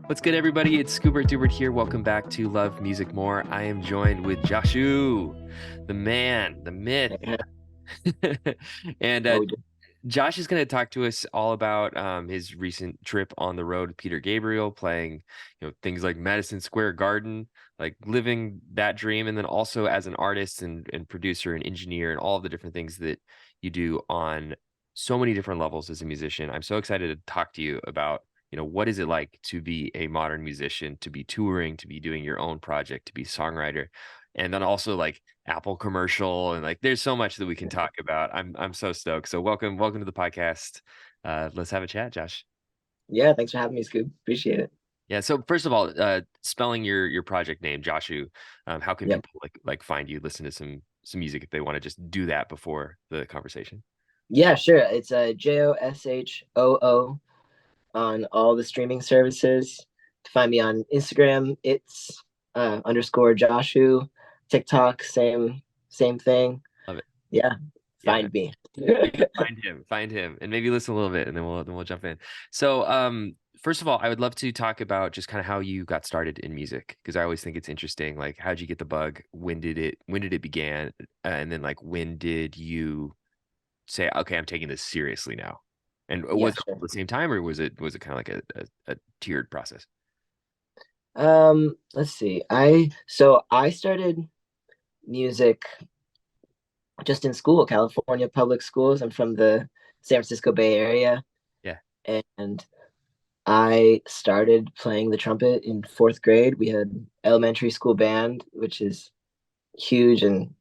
What's good, everybody? It's Scoobert Doobert here. Welcome back to Love Music More. I am joined with Joshoo, the man, the myth. Yeah, and how we do. Josh is going to talk to us all about his recent trip on the road with Peter Gabriel, playing things like Madison Square Garden, like living that dream, and then also as an artist and producer and engineer and all of the different things that you do on so many different levels as a musician. I'm so excited to talk to you about what is it like to be a modern musician, to be touring, to be doing your own project, to be songwriter, and then also like Apple commercial, and like there's so much that we can talk about. I'm so stoked. So welcome to the podcast. Let's have a chat, Josh. Yeah, thanks for having me, Scoob. Appreciate it. Yeah. So first of all, spelling your project name, Joshoo. How can Yep. people like find you, listen to some music if they want to just do that before the conversation? Yeah, sure. It's Joshoo on all the streaming services. To find me on Instagram, it's underscore Joshoo. TikTok, same thing. Love it. Yeah, Yeah, man. find me. Yeah, find him, and maybe listen a little bit, and then we'll jump in. So, first of all, I would love to talk about just kind of how you got started in music, because I always think it's interesting. Like, how'd you get the bug? When did it begin? And then like, when did you say, okay, I'm taking this seriously now? And was Yeah, it all sure. at the same time, or was it kind of like a tiered process? Let's see. I started music just in school, California public schools. I'm from the San Francisco Bay Area, Yeah. and I started playing the trumpet in fourth grade. We had elementary school band, which is huge, and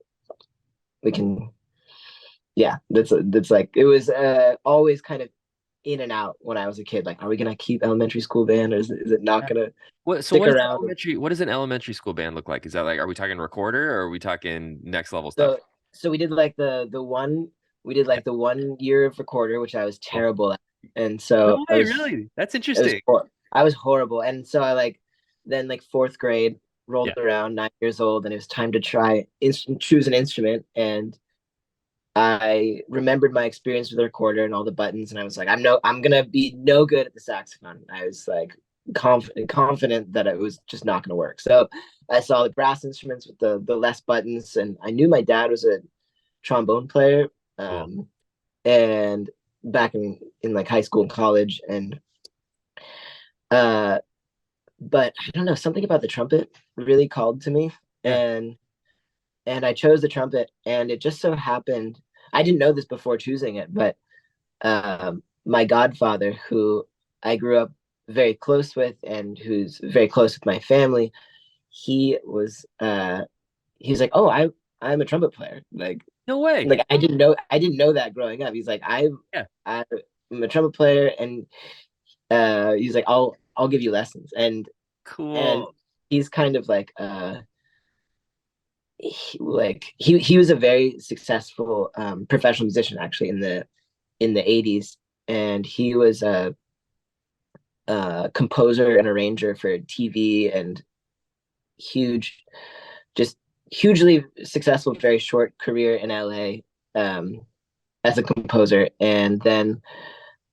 we can, yeah, that's like it was always kind of in and out when I was a kid. Like, are we gonna keep elementary school band, or is it not Yeah. gonna So stick around? what does an elementary school band look like? Is that like, are we talking recorder, or are we talking next level stuff? So so we did like the one we did Yeah. like the 1 year of recorder, which I was Cool. terrible at, and so No way, really? That's interesting. I was horrible, and so I like then like fourth grade rolled Yeah. around, 9 years old, and it was time to choose an instrument. And I remembered my experience with the recorder and all the buttons, and I was like, I'm gonna be no good at the saxophone. I was like confident that it was just not gonna work. So I saw the brass instruments with the less buttons, and I knew my dad was a trombone player, Cool. and back in like high school and college, and uh but I don't know, something about the trumpet really called to me, Yeah. and I chose the trumpet, and it just so happened I didn't know this before choosing it, but my godfather, who I grew up very close with and who's very close with my family, he was he's like, oh, I'm a trumpet player. No way. Like I didn't know that growing up. He's like, Yeah. I'm a trumpet player, and he's like, I'll give you lessons. And Cool. he's kind of like he was a very successful professional musician, actually, in the 80s, and he was a composer and arranger for TV, and huge just hugely successful, very short career in LA, as a composer. And then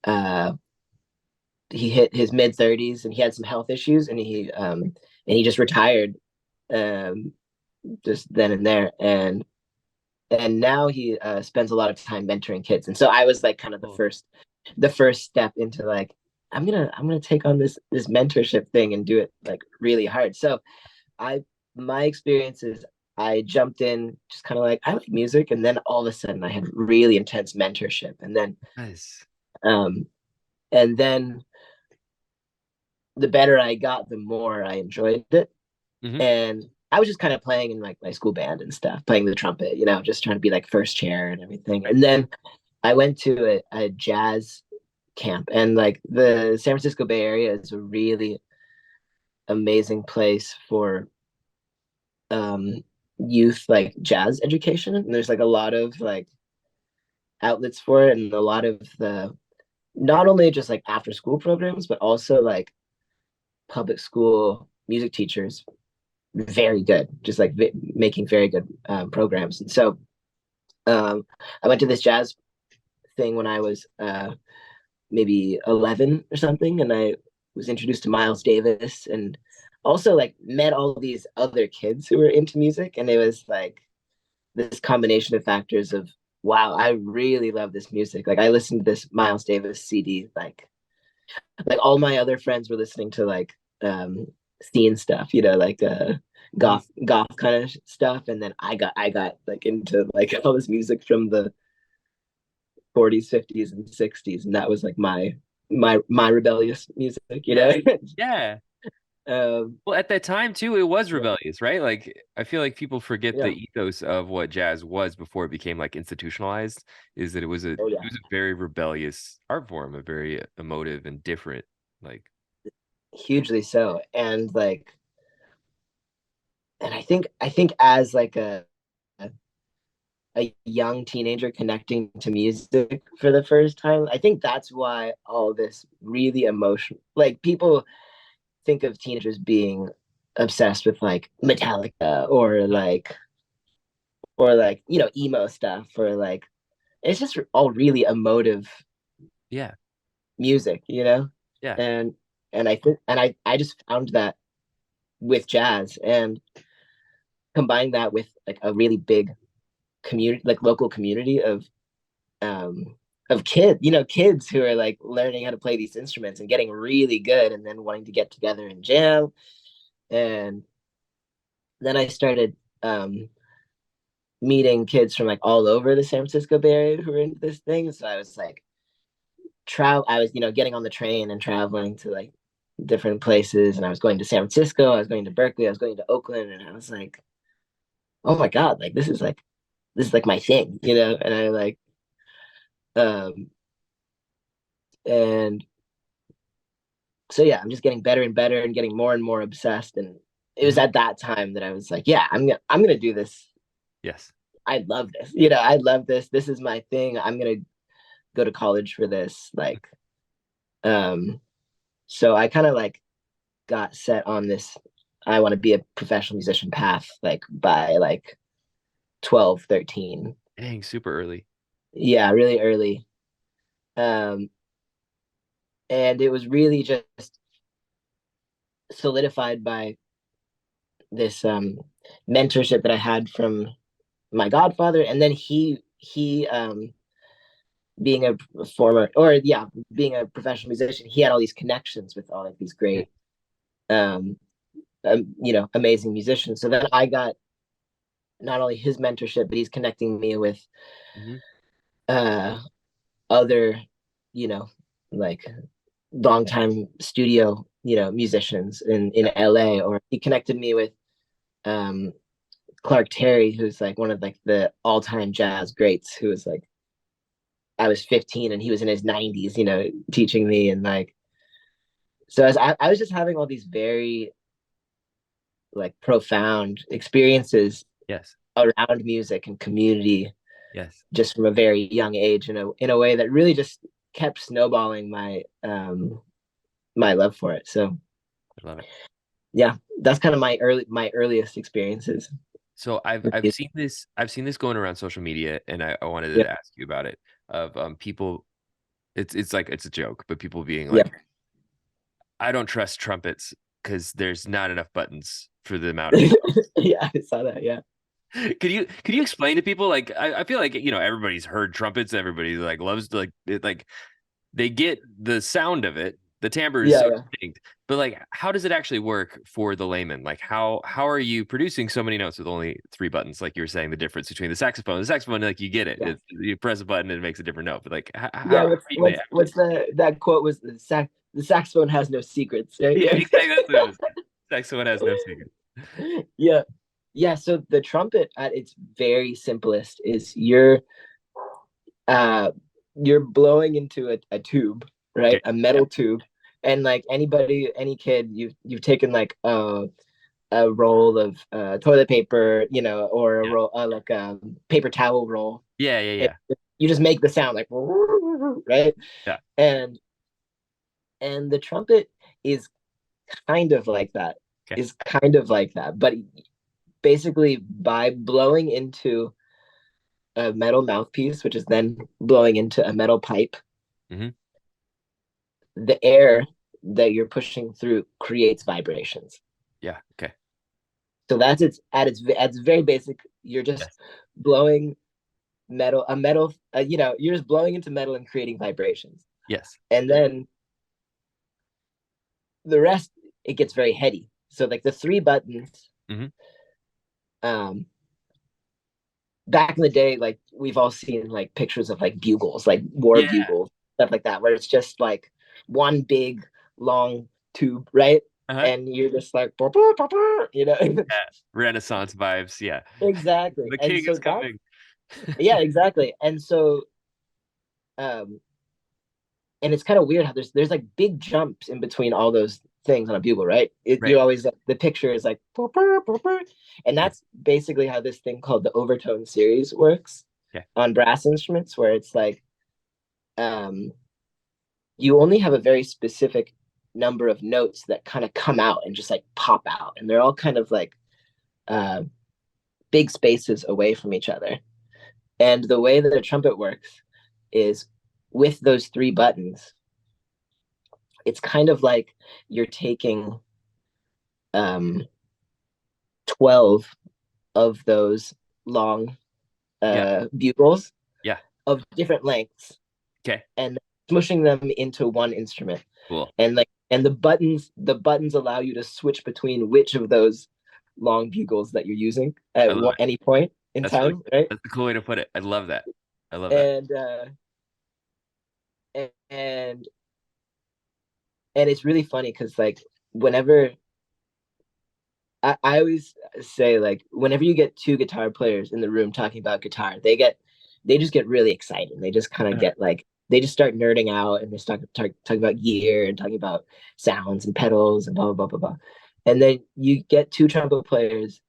uh, he hit his mid 30s, and he had some health issues, and he just retired, um, just then and there. And now he spends a lot of time mentoring kids. And so I was like kind of Cool. the first step into like, I'm gonna take on this mentorship thing and do it like really hard. So I my experience is I jumped in just kind of like, I like music, and then all of a sudden I had really intense mentorship, Nice. um and then the better I got, the more I enjoyed it. Hmm. And I was just kind of playing in like my school band and stuff, playing the trumpet, just trying to be like first chair and everything. And then I went to a jazz camp, and like the San Francisco Bay Area is a really amazing place for youth like jazz education. And there's like a lot of like outlets for it, and a lot of the not only just like after school programs, but also like public school music teachers, very good, just like making very good programs. And so I went to this jazz thing when I was maybe 11 or something, and was introduced to Miles Davis, and also like met all these other kids who were into music, and it was like this combination of factors of wow, I really love this music. Like I listened to this Miles Davis CD like all my other friends were listening to like scene stuff, like Mhm. goth kind of stuff, and then I got like into like all this music from the 40s, 50s, and 60s, and that was like my rebellious music, Yeah. Yeah. um, Well, at that time too, it was yeah, rebellious, right? Like I feel like people forget the yeah, ethos of what jazz was before it became like institutionalized, is that it oh yeah, was a very rebellious art form, a very emotive and different, like hugely so, and like, and I think as like a young teenager connecting to music for the first time. I think that's why all this really emotional, like people think of teenagers being obsessed with like Metallica or like emo stuff or like it's just all really emotive yeah, music. yeah. And I just found that with jazz and combined that with like a really big community, like local community um kids who are like learning how to play these instruments and getting really good and then wanting to get together and jam. And then I started meeting kids from like all over the San Francisco Bay Area who were into this thing. So I was like I was, getting on the train and traveling to like different places, and I was going to San Francisco, I was going to Berkeley, I was going to Oakland, and I was like, oh my God, like this is like my thing. And I like um and so yeah, I'm just getting better and better and getting more and more obsessed. And it was Hmm. at that time that I was like, yeah, I'm gonna do this. Yes. I love this. I love this. This is my thing. I'm gonna go to college for this. Um, so I kind of like got set on this. I want to be a professional musician path, like by like 12, 13. Dang, super early. Yeah, really early. Um, and it was really just solidified by this mentorship that I had from my godfather, and then he being a former or yeah being a professional musician, he had all these connections with all like these Yeah. great um, amazing musicians. So then I got not only his mentorship, but he's connecting me with Hmm. uh other you know like longtime studio musicians in LA, or he connected me with um Clark Terry, who's like one of like the all-time jazz greats, who was like I was 15 and he was in his 90s, teaching me. And like, so I was just having all these very like profound experiences Yes. around music and community Yes. just from a very young age in a way that really just kept snowballing my love for it. So I love it. yeah, that's kind of my earliest experiences So with music. I've seen this going around social media, and I wanted Yeah, to ask you about it. Of people, it's like it's a joke, but people being yeah, like, I don't trust trumpets because there's not enough buttons for the amount of strings. yeah. I saw that. Yeah, Could you explain to people like I feel like everybody's heard trumpets, everybody like loves like it, like they get the sound of it. The timbre is yeah, so yeah, distinct, but like, how does it actually work for the layman? Like, how are you producing so many notes with only three buttons? Like you were saying, the difference between the saxophone, like you get it. yeah. You press a button and it makes a different note. But like, Yeah, how do you what's that quote was the saxophone has no secrets, right? Yeah, Like exactly. That's what it was. Saxophone has no secret. yeah. Yeah, so the trumpet at its very simplest is uh you're blowing into a tube, right? Okay. A metal tube. And like any kid, you've taken like a roll of toilet paper, or a Yeah. roll like a paper towel roll. Yeah. Yeah. And Yeah. you just make the sound like right? Yeah. And and the trumpet is kind of like that. Okay. Is kind of like that, but basically by blowing into a metal mouthpiece, which is then blowing into a metal pipe, Hmm. the air. that you're pushing through creates vibrations. Yeah. Okay. So that's its at its very basic. You're just Yes. blowing metal. You're just blowing into metal and creating vibrations. Yes. And then the rest, it gets very heady. So like the three buttons, Hmm. um, back in the day, like we've all seen like pictures of like bugles, like war Yeah. bugles, stuff like that, where it's just like one big long tube, right? Uh-huh. And you're just like, "Bah, bah, bah, bah," you know, Yeah. Renaissance vibes. Yeah. exactly. The And king so is that's, coming. yeah, exactly. And so, um, and it's kind of weird how there's like big jumps in between all those things on a bugle, right? Right. You're always the picture is like, "Bah, bah, bah, bah," and Yeah. that's basically how this thing called the overtone series works Yeah. on brass instruments, where it's like, um, you only have a very specific number of notes that kind of come out and just like pop out, and they're all kind of like uh, big spaces away from each other. And the way that a trumpet works is with those three buttons. It's kind of like you're taking 12 of those long Yeah. bugles Yeah. of different lengths Okay. and smushing them into one instrument. Cool. And the buttons allow you to switch between which of those long bugles that you're using I at love it. any point in That's really time, right? that's a cool way to put it. I love that. I love that. And and it's really funny because like whenever I always say like whenever you get two guitar players in the room talking about guitar, they just get really excited. They just kind of Uh, get like they just start nerding out and they start talking about gear and talking about sounds and pedals and blah blah blah blah blah. And then you get two trumpet players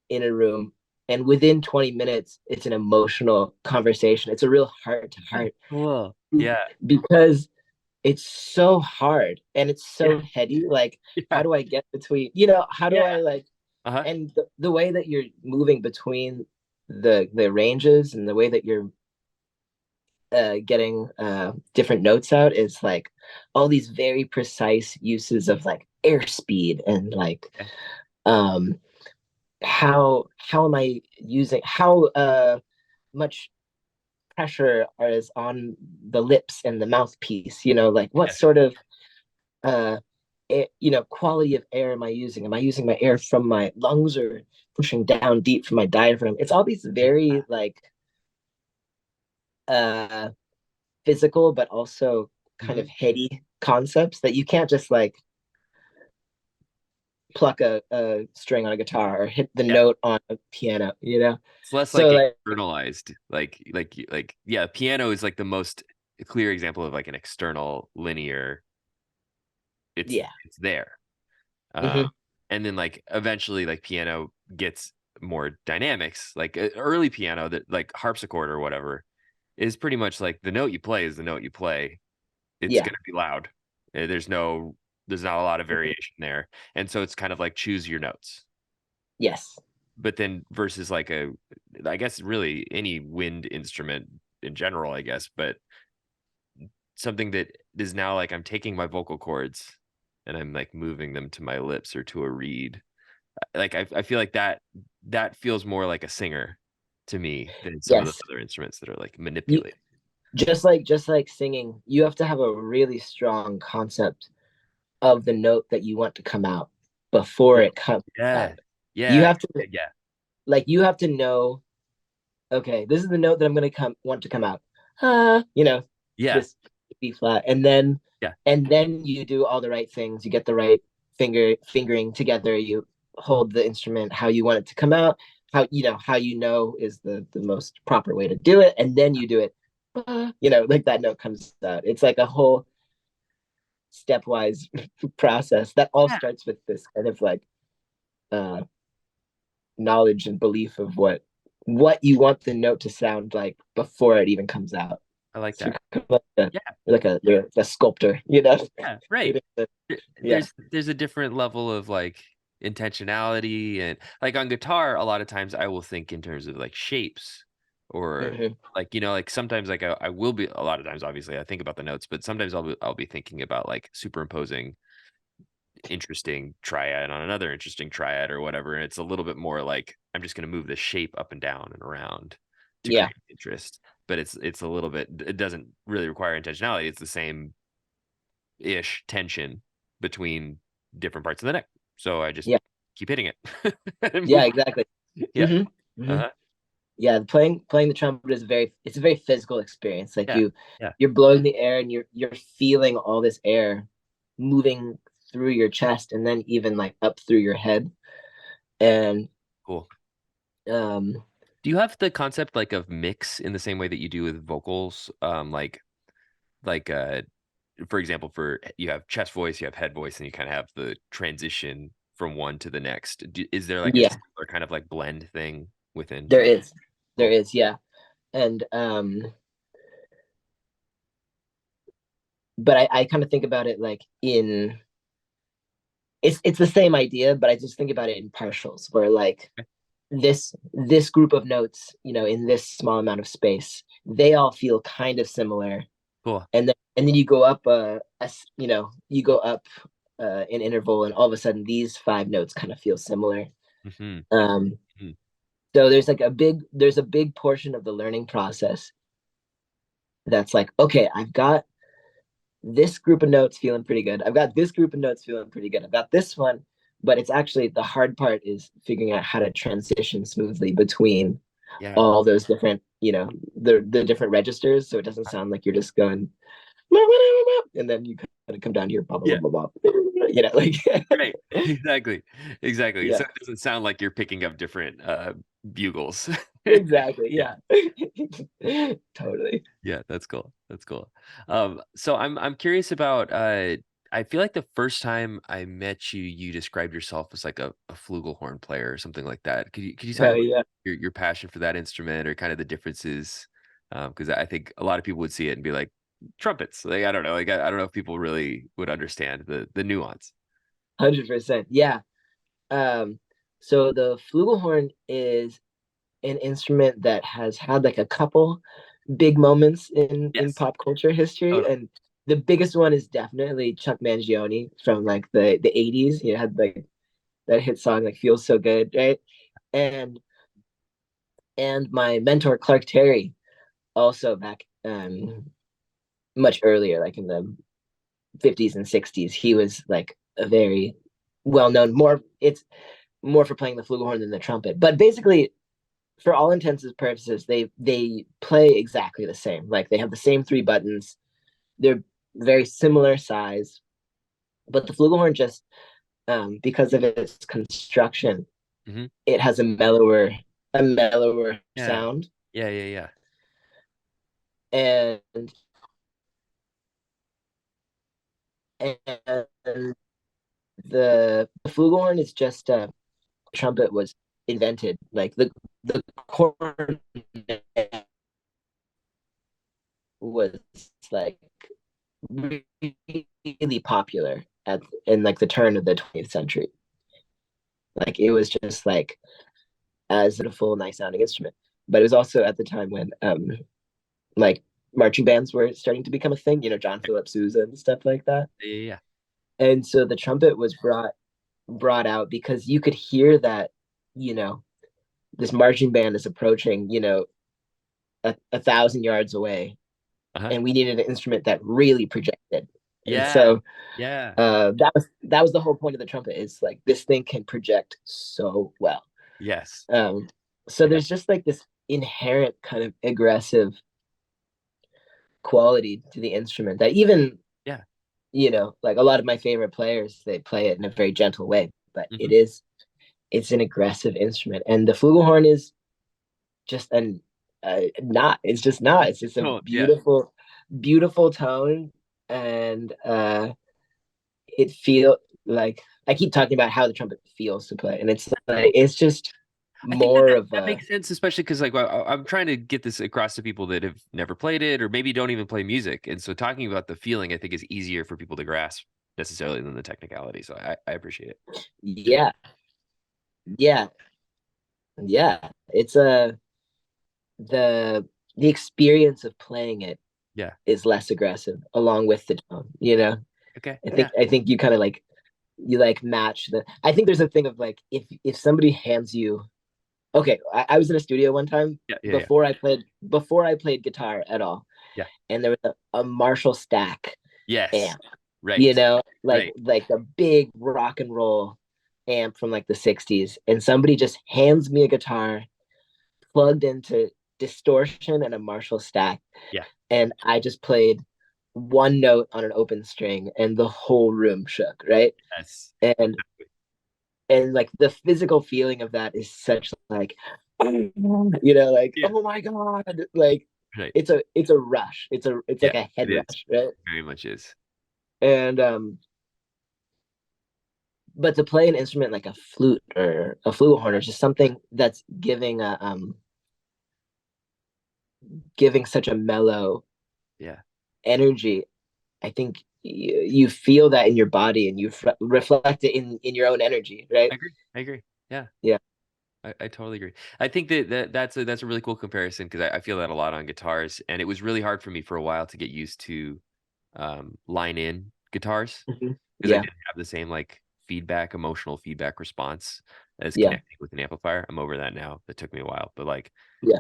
in a room, and within 20 minutes, it's an emotional conversation. It's a real heart to That's heart cool. Yeah. because it's so hard and it's Yeah. so heady. Like, how Yeah. do I get between, how do Yeah. I like, Uh-huh. and the way that you're moving between the ranges and the way that you're getting different notes out is like all these very precise uses of like airspeed and like Okay. um how am I using how much pressure is on the lips and the mouthpiece, like what Yeah. sort of uh quality of air am I using? Am I using my air from my lungs or pushing down deep from my diaphragm? It's all these very like uh physical but also kind Hmm. of heady concepts that you can't just like pluck a string on a guitar or hit the Yeah. note on a piano. It's less So like like externalized. Like yeah, piano is like the most clear example of like an external linear. It's yeah. it's there. Uh, Hmm. and then like eventually like piano gets more dynamics. Like early piano that like harpsichord or whatever is pretty much like the note you play is the note you play. It's Yeah. gonna be loud. There's not a lot of Mhm. variation there. And so it's kind of like choose your notes. Yes. But then versus like I guess really any wind instrument in general, I guess, but something that is now like I'm taking my vocal cords and I'm like moving them to my lips or to a reed. Like I feel like that feels more like a singer to me than some of those Yes. other instruments that are like You manipulated. just like singing, you have to have a really strong concept of the note that you want to come out before Cool. it comes Yeah. out. You Yeah. have to Yeah. you have to know, okay, this is the note that I'm going to want to come out. Yeah. This B flat, and then you do all the right things. You get the right fingering together. You hold the instrument how you want it to come out. How is the most proper way to do it, and then you do it. Like that note comes out. It's like a whole stepwise process that all Yeah. starts with this kind of like uh knowledge and belief of what you want the note to sound like before it even comes out. I like So you're that. kind of Yeah. you're a sculptor, you know? Yeah. Right. Yeah. There's a different level of like intentionality and like on guitar, a lot of times I will think in terms of like shapes or Hmm. like, like sometimes like I will be a lot of times obviously I think about the notes, but sometimes I'll be thinking about like superimposing interesting triad on another interesting triad or whatever, and it's a little bit more like I'm just going to move the shape up and down and around to Yeah, create interest, but it's a little bit, it doesn't really require intentionality. It's the same ish tension between different parts of the neck, so I just yeah, keep hitting it and yeah, move exactly. on. Yeah. Hmm. Hmm. Uh-huh. Yeah, playing the trumpet is it's a very physical experience. Like Yeah. Yeah. you're blowing the air and you're feeling all this air moving through your chest and then even like up through your head. And Cool. um Do you have the concept like of mix in the same way that you do with vocals? Like for example, for you have chest voice, you have head voice, and you kind of have the transition from one to the next. Is there like a yeah, similar kind of like blend thing within there trumpet? is. There Cool. is, yeah. And but I kind of think about it like in it's the same idea, but I just think about it in partials where like Okay. this group of notes, in this small amount of space, they all feel kind of similar. Cool. And then you go up you go up an interval and all of a sudden these five notes kind of feel similar. Hmm. Um Hmm. so there's a big portion of the learning process that's like, okay, I've got this group of notes feeling pretty good. I've got this group of notes feeling pretty good. I've got this one, but it's actually the hard part is figuring out how to transition smoothly between Yeah. all those different, the different registers, so it doesn't sound like you're just going and then you kind of come down here, blah blah Yeah. blah blah blah, like Right. Exactly. Exactly. So yeah, it doesn't sound like you're picking up different bugles. exactly, Yeah. yeah. Totally. Yeah, that's cool. That's cool. So I'm curious about I feel like the first time I met you, you described yourself as like a flugelhorn player or something like that. Could you talk Oh about yeah, your passion for that instrument or kind of the differences? Because I think a lot of people would see it and be like trumpets. Like I don't know, like I don't know if people really would understand the nuance. 100%, yeah. So the flugelhorn is an instrument that has had like a couple big moments in Yes, pop culture history, totally. and the biggest one is definitely Chuck Mangione from like the 80s. He had like that hit song like "Feels So Good," right? And my mentor Clark Terry also back much earlier, like in the 50s and 60s, he was like a very well known. It's more for playing the flugelhorn than the trumpet, but basically for all intents and purposes, they play exactly the same. Like they have the same three buttons. They're very similar size, but the flugelhorn just because of its construction, Hmm. it has a mellower Yeah, sound, yeah, yeah, yeah. and and the flugelhorn is just trumpet was invented. Like the cornet was like really popular at in like the turn of the 20th century. Like it was just like as a full nice sounding instrument. But it was also at the time when like marching bands were starting to become a thing, John Philip Sousa and stuff like that. Yeah, yeah, yeah. And so the trumpet was brought out because you could hear that, you know, this marching band is approaching, a thousand yards away, Uh-huh. and we needed an instrument that really projected. And Yeah, so yeah. that was the whole point of the trumpet is like this thing can project so well. Yes. Um, so Yeah, there's just like this inherent kind of aggressive quality to the instrument that even, yeah. like a lot of my favorite players, they play it in a very gentle way, but Hmm. it's an aggressive instrument. And the flugelhorn is just not, it's just not, it's just a Oh, yeah. beautiful, beautiful tone. And it feel like I keep talking about how the trumpet feels to play, and it's like it's just I think that more that, of that a makes sense, especially because like I'm trying to get this across to people that have never played it or maybe don't even play music, and so talking about the feeling I think is easier for people to grasp necessarily than the technicality. So I appreciate it. yeah, yeah, yeah. It's a the the experience of playing it Yeah. is less aggressive along with the tone, you know. Okay. I think Yeah. I think you kind of like you like match the I think there's a thing of like if somebody hands you okay, I was in a studio one time Yeah. Yeah. Yeah. before I played guitar at all, Yeah. and there was a Marshall Stack Yes. amp, you Right. know, Right. like a big rock and roll amp from like the 60s, and somebody just hands me a guitar plugged into distortion and a Marshall Stack, Yeah. and I just played one note on an open string and the whole room shook, right? Yes. And like the physical feeling of that is such like like Yeah. oh my god, like Right. it's a rush, it's Yeah. like a head It is. rush, right? Very much is. And but to play an instrument like a flute or a flugelhorn or just something that's giving such a mellow Yeah. energy, I think you feel that in your body and you reflect it in your own energy, right? I agree. I agree. Yeah. Yeah. I totally agree. I think that's a really cool comparison because I feel that a lot on guitars, and it was really hard for me for a while to get used to line in guitars Hmm. because I Yeah. didn't have the same like feedback, emotional feedback response as Yeah. connecting with an amplifier. I'm over that now. That took me a while, but like, Yeah.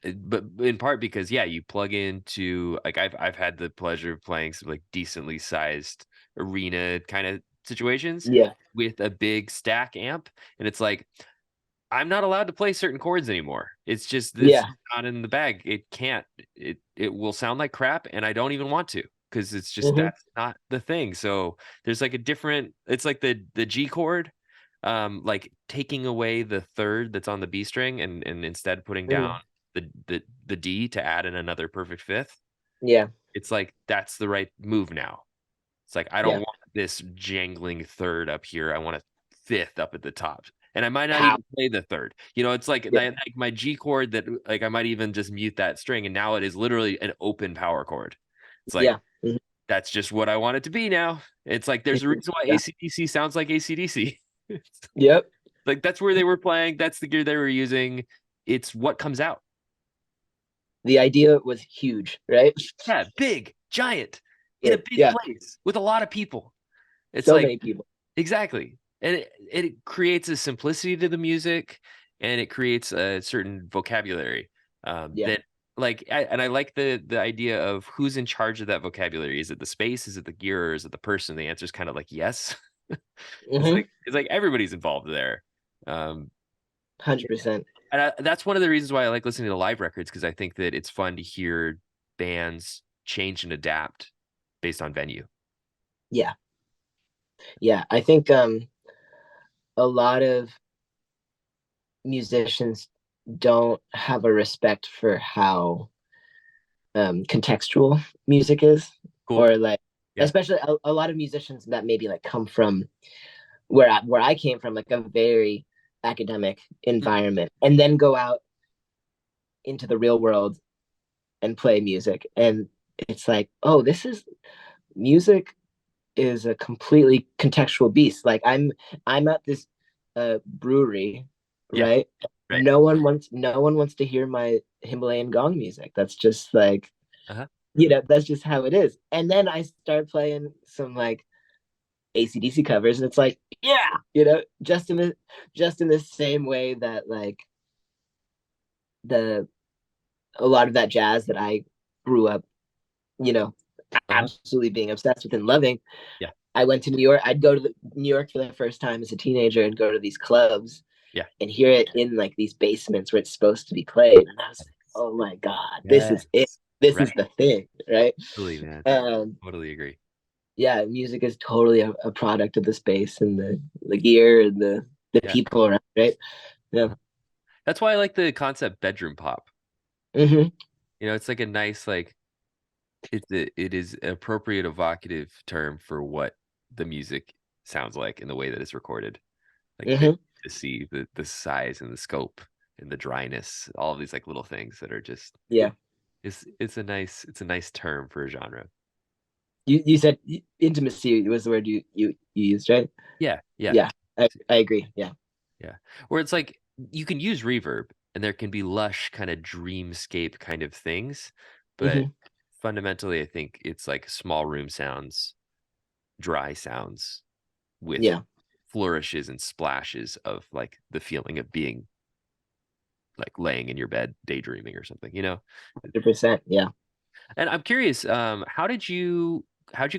but in part because yeah, you plug into like I've had the pleasure of playing some like decently sized arena kind of situations Yeah. with a big stack amp, and it's like I'm not allowed to play certain chords anymore. It's Yeah. not in the bag. It can't. It will sound like crap, and I don't even want to because it's just Hmm. that's not the thing. So there's like a different. It's like the G chord, like taking away the third that's on the B string and instead putting down Hmm. the D to add in another perfect fifth. Yeah. It's like that's the right move now. It's like I don't Yeah. want this jangling third up here. I want a fifth up at the top. And I might not Pow. even play the third. It's like Yeah. like my G chord that like I might even just mute that string and now it is literally an open power chord. It's like Yeah. Hmm. that's just what I want it to be now. It's like there's a reason why Yeah. AC/DC sounds like AC/DC. It's Yep. like that's where they were playing, that's the gear they were using. It's what comes out. The idea was huge, right? Yeah, big, giant, in a Yeah. big Yeah. place with a lot of people. It's So like many people. exactly. And it creates a simplicity to the music and it creates a certain vocabulary Yeah. that like and I like the idea of who's in charge of that vocabulary. Is it the space? Is it the gear? Or is it the person? The answer is kind of like yes. Hmm. It's like everybody's involved there. Um, 100%. and that's one of the reasons why I like listening to live records because I think that it's fun to hear bands change and adapt based on venue. Yeah. Yeah. I think a lot of musicians don't have a respect for how contextual music is, Cool. or like Yeah. especially a lot of musicians that maybe like come from where I came from, like a very academic Mm, environment, and then go out into the real world and play music, and it's like, oh, this is music is a completely contextual beast. Like I'm at this brewery, yeah. right? Right. No one wants to hear my Himalayan gong music. That's just like, Uh-huh. that's just how it is. And then I start playing some like ACDC covers, and it's like, yeah, just in the same way that like the a lot of that jazz that I grew up, you know, Uh-huh. absolutely being obsessed with and loving. Yeah. I went to New York. I'd go to New York for the first time as a teenager and go to these clubs Yeah. and hear it in like these basements where it's supposed to be played. And I was like, oh my God, this is it. Yes. This Right. is the thing, right? Totally, man. Um, Totally agree. yeah, music is totally a product of the space and the gear and the Yeah. people around, right? Yeah. Uh-huh. That's why I like the concept bedroom pop. Hmm. It's like a nice like it is an appropriate evocative term for what the music sounds like in the way that it's recorded. Like Hmm. to see the size and the scope and the dryness, all of these like little things that are just Yeah. it's a nice term for a genre. You said intimacy was the word you used, right? Yeah, yeah. Yeah, I agree. Yeah. Yeah. Where it's like you can use reverb and there can be lush kind of dreamscape kind of things, but Hmm. fundamentally, I think it's like small room sounds, dry sounds with Yeah, flourishes and splashes of like the feeling of being like laying in your bed daydreaming or something, you know? 100%. Yeah. And I'm curious, how'd you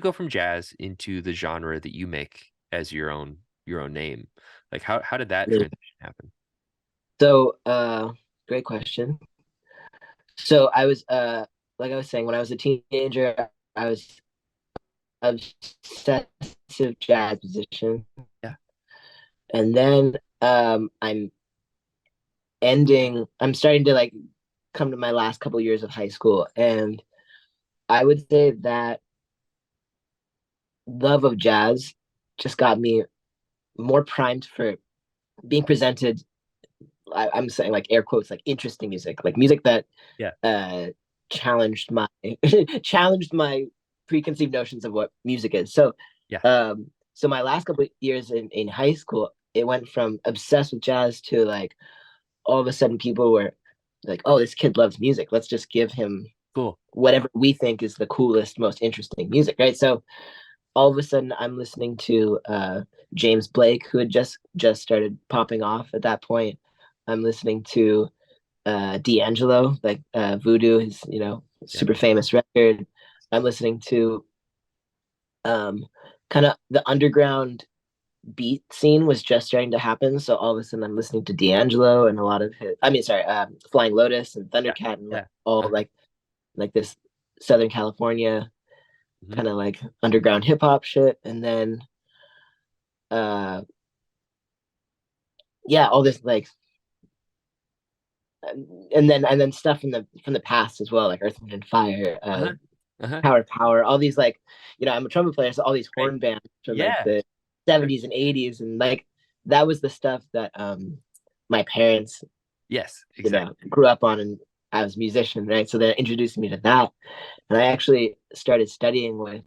go from jazz into the genre that you make as your own name? Like how did that transition happen? So, great question. So I was like I was saying, when I was a teenager, I was obsessive jazz musician. Yeah. And then I'm starting to like come to my last couple years of high school. And I would say that love of jazz just got me more primed for being presented. I'm saying like air quotes, like interesting music, like music that Yeah. uh, challenged my challenged my preconceived notions of what music is. Yeah. So my last couple of years in high school, it went from obsessed with jazz to like all of a sudden people were like, "Oh, this kid loves music. Let's just give him Cool. whatever we think is the coolest, most interesting music." Right. So all of a sudden, I'm listening to James Blake, who had just started popping off at that point. I'm listening to D'Angelo, like Voodoo, his Yeah. super famous record. I'm listening to um, kind of the underground beat scene was just starting to happen. So all of a sudden, I'm listening to D'Angelo and a lot of his. I mean, sorry, Flying Lotus and Yeah. Thundercat and like Yeah. all Uh, like this Southern California mhm. kind of like underground hip hop shit, and then uh, yeah, all this like and then stuff from the past as well, like Earth, Wind and Fire, Uh-huh. Uh-huh. Power, all these like, I'm a trumpet player, so all these Right. horn bands from like Yeah. the Right. 70s and 80s, and like that was the stuff that my parents, Yes, exactly. grew up on, and I was a musician, right? So they introduced me to that, and I actually started studying with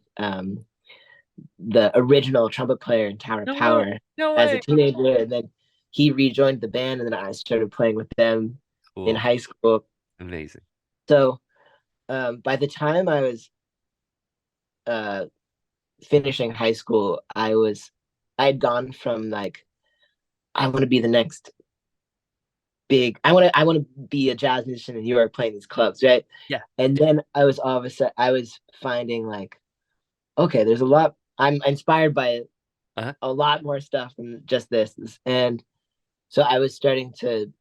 the original trumpet player in Tower of No way. Power No as a way. teenager, and then he rejoined the band, and then I started playing with them in Cool. high school. Amazing. So by the time I was uh, finishing high school, I had gone from like I want to be the next big. I want to be a jazz musician in New York playing these clubs, right? Yeah. And Yeah. then I was all of a sudden I was finding like, okay, there's a lot. I'm inspired by Uh-huh. a lot more stuff than just this, and so I was starting to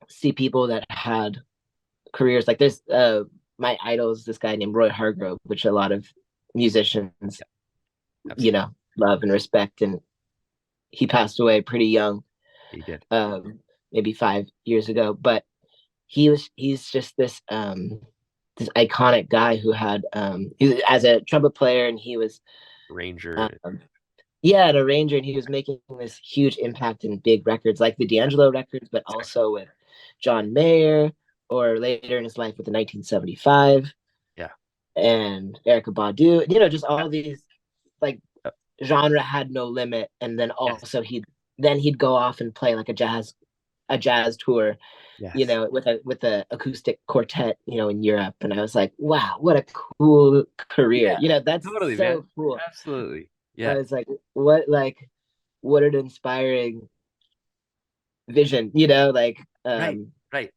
see people that had careers like this. My idol is this guy named Roy Hargrove, which a lot of musicians, Yeah. Absolutely. love and respect. And he passed away pretty young, He did. maybe 5 years ago. But he's just this iconic guy who had he was, as a trumpet player, and he was Ranger. um, yeah, an arranger, and he was making this huge impact in big records like the Yeah. D'Angelo records, but Exactly. also with John Mayer, or later in his life with the 1975 Yeah. and Erica Badu. Just Yeah. all these like Yeah. genre had no limit. And then Yes. also he'd go off and play like a jazz tour, Yes. with a acoustic quartet, in Europe. And I was like, wow, what a cool career. Yeah. That's Totally, man. so cool. Absolutely. I Yeah. was what an inspiring vision, Right. Right.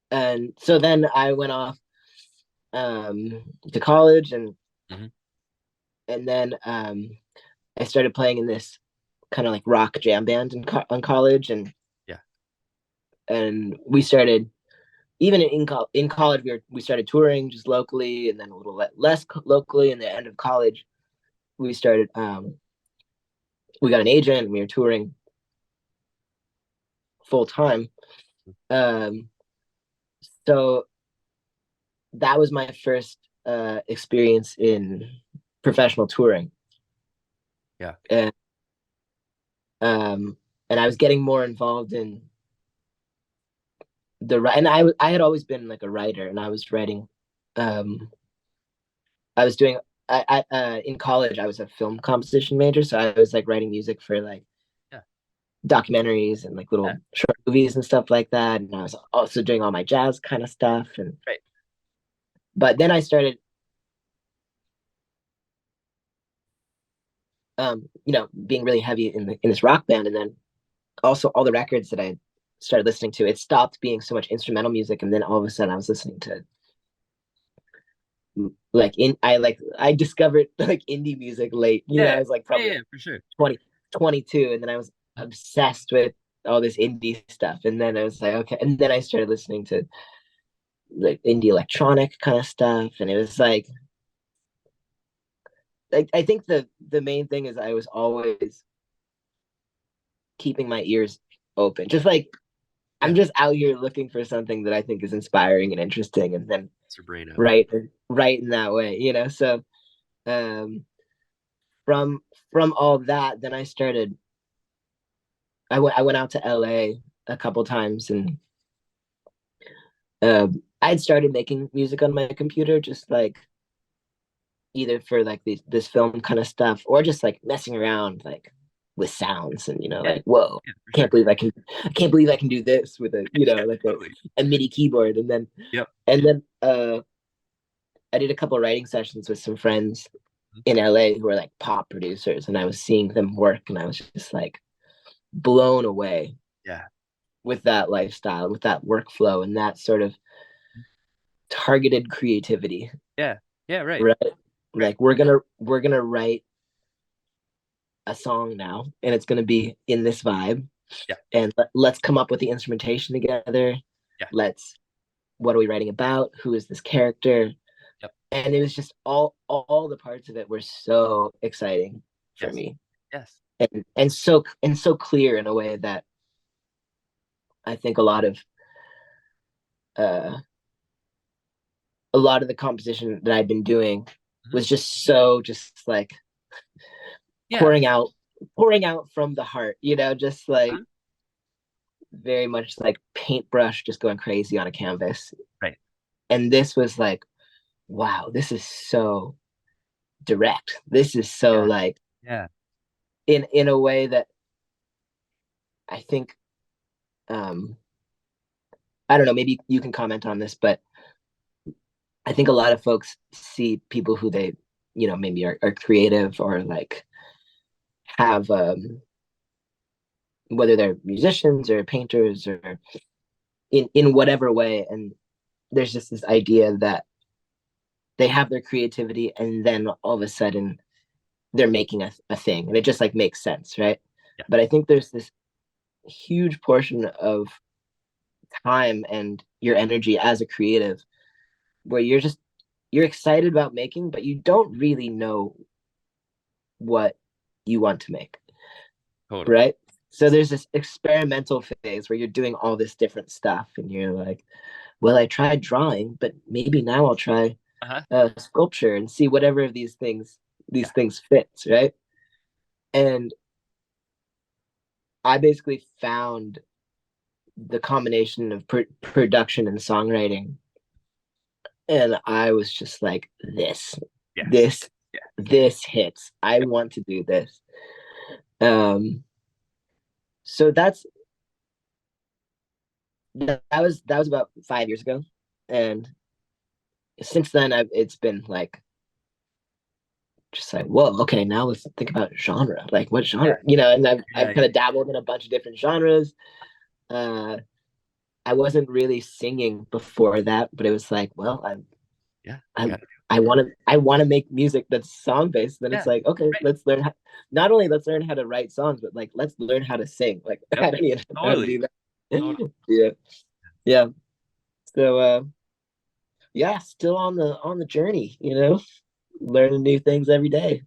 and so then I went off to college, Hmm. and then I started playing in this kind of like rock jam band in college, Yeah. and we started even in college we started touring just locally, and then a little less locally. In the end of college, we started we got an agent, and we were touring full time. Um, so that was my first experience in professional touring, Yeah. and um, and I was getting more involved in and I had always been like a writer, and I was writing. I was doing in college. I was a film composition major, so I was like writing music for like Yeah. documentaries and like Yeah. little short movies and stuff like that. And I was also doing all my jazz kind of stuff. And Right. but then I started, being really heavy in this rock band, and then also all the records that I started listening to, it stopped being so much instrumental music, and then all of a sudden I was listening to I discovered like indie music late. Yeah. I was like Yeah. probably Yeah. like For sure. 20, 22, and then I was obsessed with all this indie stuff. And then I was like, okay. And then I started listening to like indie electronic kind of stuff. And it was like I think the main thing is I was always keeping my ears open. Just like I'm Yeah. just out here looking for something that I think is inspiring and interesting, and then It's your brain up. right in that way. So um from from all that, then I went out to LA a couple times, and I'd started making music on my computer, just like either for like this film kind of stuff, or just like messing around like with sounds, and Yeah. like, whoa, Yeah. For can't sure. believe I can do this with a Yeah. like Totally. a MIDI keyboard. Yep. And then I did a couple of writing sessions with some friends Mhm. in LA who are like pop producers, and I was seeing them work, and I was just like blown away Yeah. with that lifestyle, with that workflow, and that sort of targeted creativity. Yeah. Yeah. Right. Right? Right. Like we're gonna write a song now, and it's gonna be in this vibe, Yeah. and let's come up with the instrumentation together. Yeah. Let's What are we writing about? Who is this character? Yep. And it was just all the parts of it were so exciting for Yes. me, Yes. and so clear in a way that I think uh a lot of the composition that I've been doing Mhm. was just like Yeah. pouring out pouring out from the heart, just like Mhm. very much like paintbrush just going crazy on a canvas. Right. And this was like, wow, this is so direct. This is so Yeah. like Yeah. in a way that I think, um I don't know, maybe you can comment on this, but I think a lot of folks see people who they, maybe are creative, or like have, whether they're musicians or painters or in whatever way, and there's just this idea that they have their creativity, and then all of a sudden they're making a thing, and it just like makes sense, right? Yeah. But I think there's this huge portion of time and your energy as a creative where you're excited about making, but you don't really know what you want to make, Totally. right? So there's this experimental phase where you're doing all this different stuff, and you're like, well, I tried drawing, but maybe now I'll try Uh-huh. sculpture and see whatever of Yeah. these things fits, right? And I basically found the combination of production and songwriting, and I was just like, Yes. this Yeah. this hits. I Yep. want to do this. So that was about 5 years ago, and since then it's been like, just like, whoa, okay, now let's think about genre. Like, what Yeah. genre? And I've Yeah. kind of dabbled in a bunch of different genres. Uh, I wasn't really singing before that, but it was like, well, Yeah. You I got it. I want to make music that's song based. Then it's Yeah. like, okay, Right. let's learn how, not only let's learn how to write songs, but like let's learn how to sing. Like Yep. I don't even know how to Totally. do Totally. that. Yeah, yeah. So yeah, still on the journey, learning new things every day.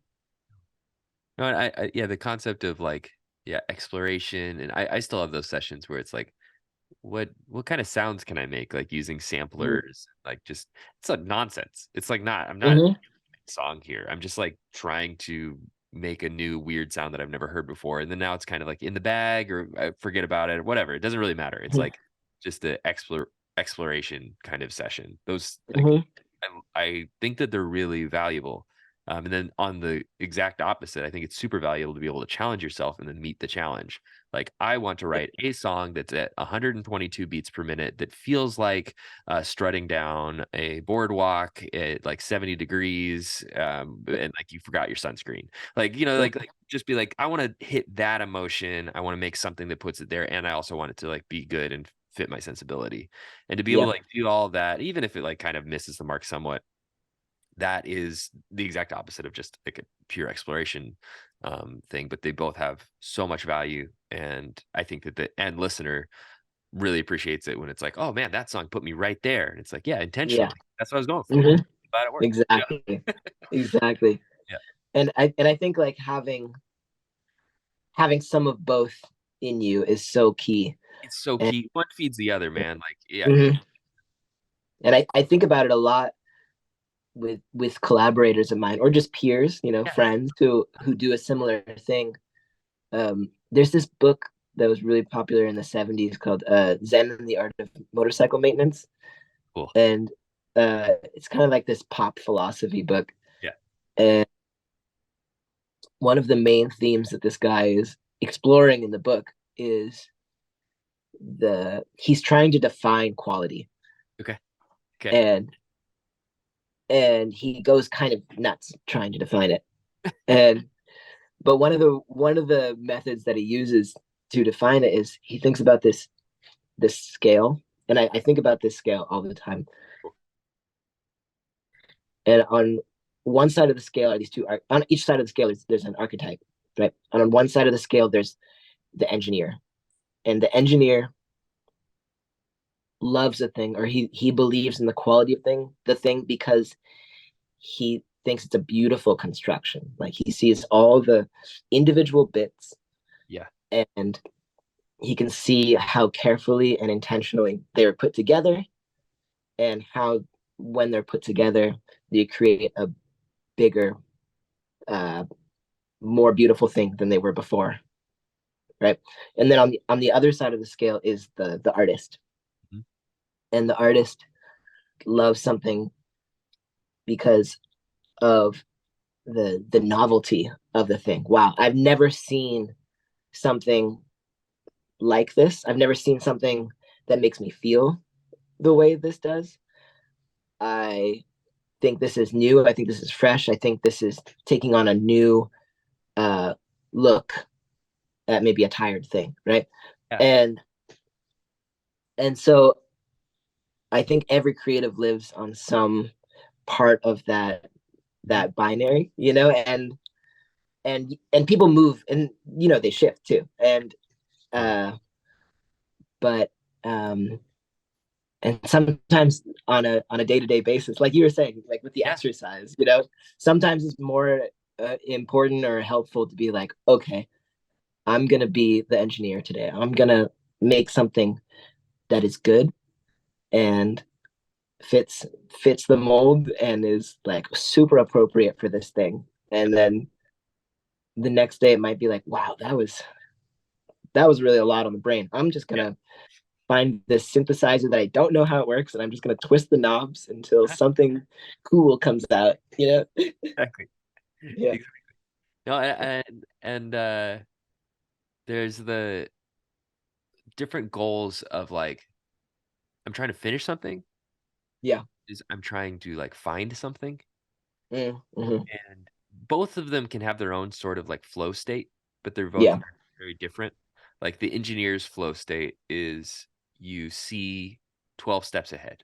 No, yeah, the concept of like, yeah, exploration, and I still have those sessions where it's like, what kind of sounds can I make, like using samplers, like just it's a nonsense. It's like not I'm not Mm-hmm. song here. I'm just like trying to make a new weird sound that I've never heard before, and then now it's kind of like in the bag, or I forget about it, or whatever. It doesn't really matter. It's like just the exploration kind of session. Those like Mm-hmm. I think that they're really valuable. And then on the exact opposite, I think it's super valuable to be able to challenge yourself and then meet the challenge. Like, I want to write a song that's at 122 beats per minute that feels like strutting down a boardwalk at like 70 degrees, and like you forgot your sunscreen. Like, like just be like, I want to hit that emotion. I want to make something that puts it there, and I also want it to like be good and fit my sensibility. And to be able to Yeah, like do all of that, even if it like kind of misses the mark somewhat, that is the exact opposite of just like a pure exploration thing. But they both have so much value, and I think that the end listener really appreciates it when it's like, oh man, that song put me right there, and it's like, yeah, yeah. intentionally, that's what I was going for. Hmm. Glad it worked. Exactly. Exactly. Yeah, And I think like having some of both in you is so key. it's so And key. One feeds the other, man. Like, yeah, mhm. And I think about it a lot with collaborators of mine or just peers, yeah, friends who do a similar thing. There's this book that was really popular in the 70s called Zen and the Art of Motorcycle Maintenance. cool. And it's kind of like this pop philosophy book. Yeah, And one of the main themes that this guy is exploring in the book is the he's trying to define quality. okay, okay, And he goes kind of nuts trying to define it. And but one of the methods that he uses to define it is he thinks about this scale. And I think about this scale all the time. cool. And on one side of the scale are these two on each side of the scale there's an archetype, right? And on one side of the scale there's the engineer. And the engineer loves a thing, or he believes in the quality of the thing because he thinks it's a beautiful construction. Like he sees all the individual bits, Yeah, and he can see how carefully and intentionally they were put together, and how when they're put together they create a bigger, uh, more beautiful thing than they were before, right? And then on the other side of the scale is the artist, mhm, and the artist loves something because of the novelty of the thing. Wow, I've never seen something like this. I've never seen something that makes me feel the way this does. I think this is new. I think this is fresh. I think this is taking on a new uh, look at maybe a tired thing, right? yeah, And so I think every creative lives on some part of mhm, that binary, and people move, and they shift too, and totally. uh, but um, and sometimes on a day-to-day basis, like you were saying, like with the Yeah, exercise, sometimes it's more important or helpful to be like, okay, I'm gonna be the engineer today. I'm gonna make something that is good and fits fits the mold and is like super appropriate for this thing. And then the next day it might be like, wow, that was really a lot on the brain. I'm just yeah, gonna find this synthesizer that I don't know how it works, and I'm just gonna twist the knobs until something cool comes out. exactly. Yeah, Exactly. No, and there's the different goals of like, I'm trying to finish something, yeah, is I'm trying to like find something, mm-hmm. and both of them can have their own sort of like flow state, but they're both Yeah, very, very different. Like the engineer's flow state is you see 12 steps ahead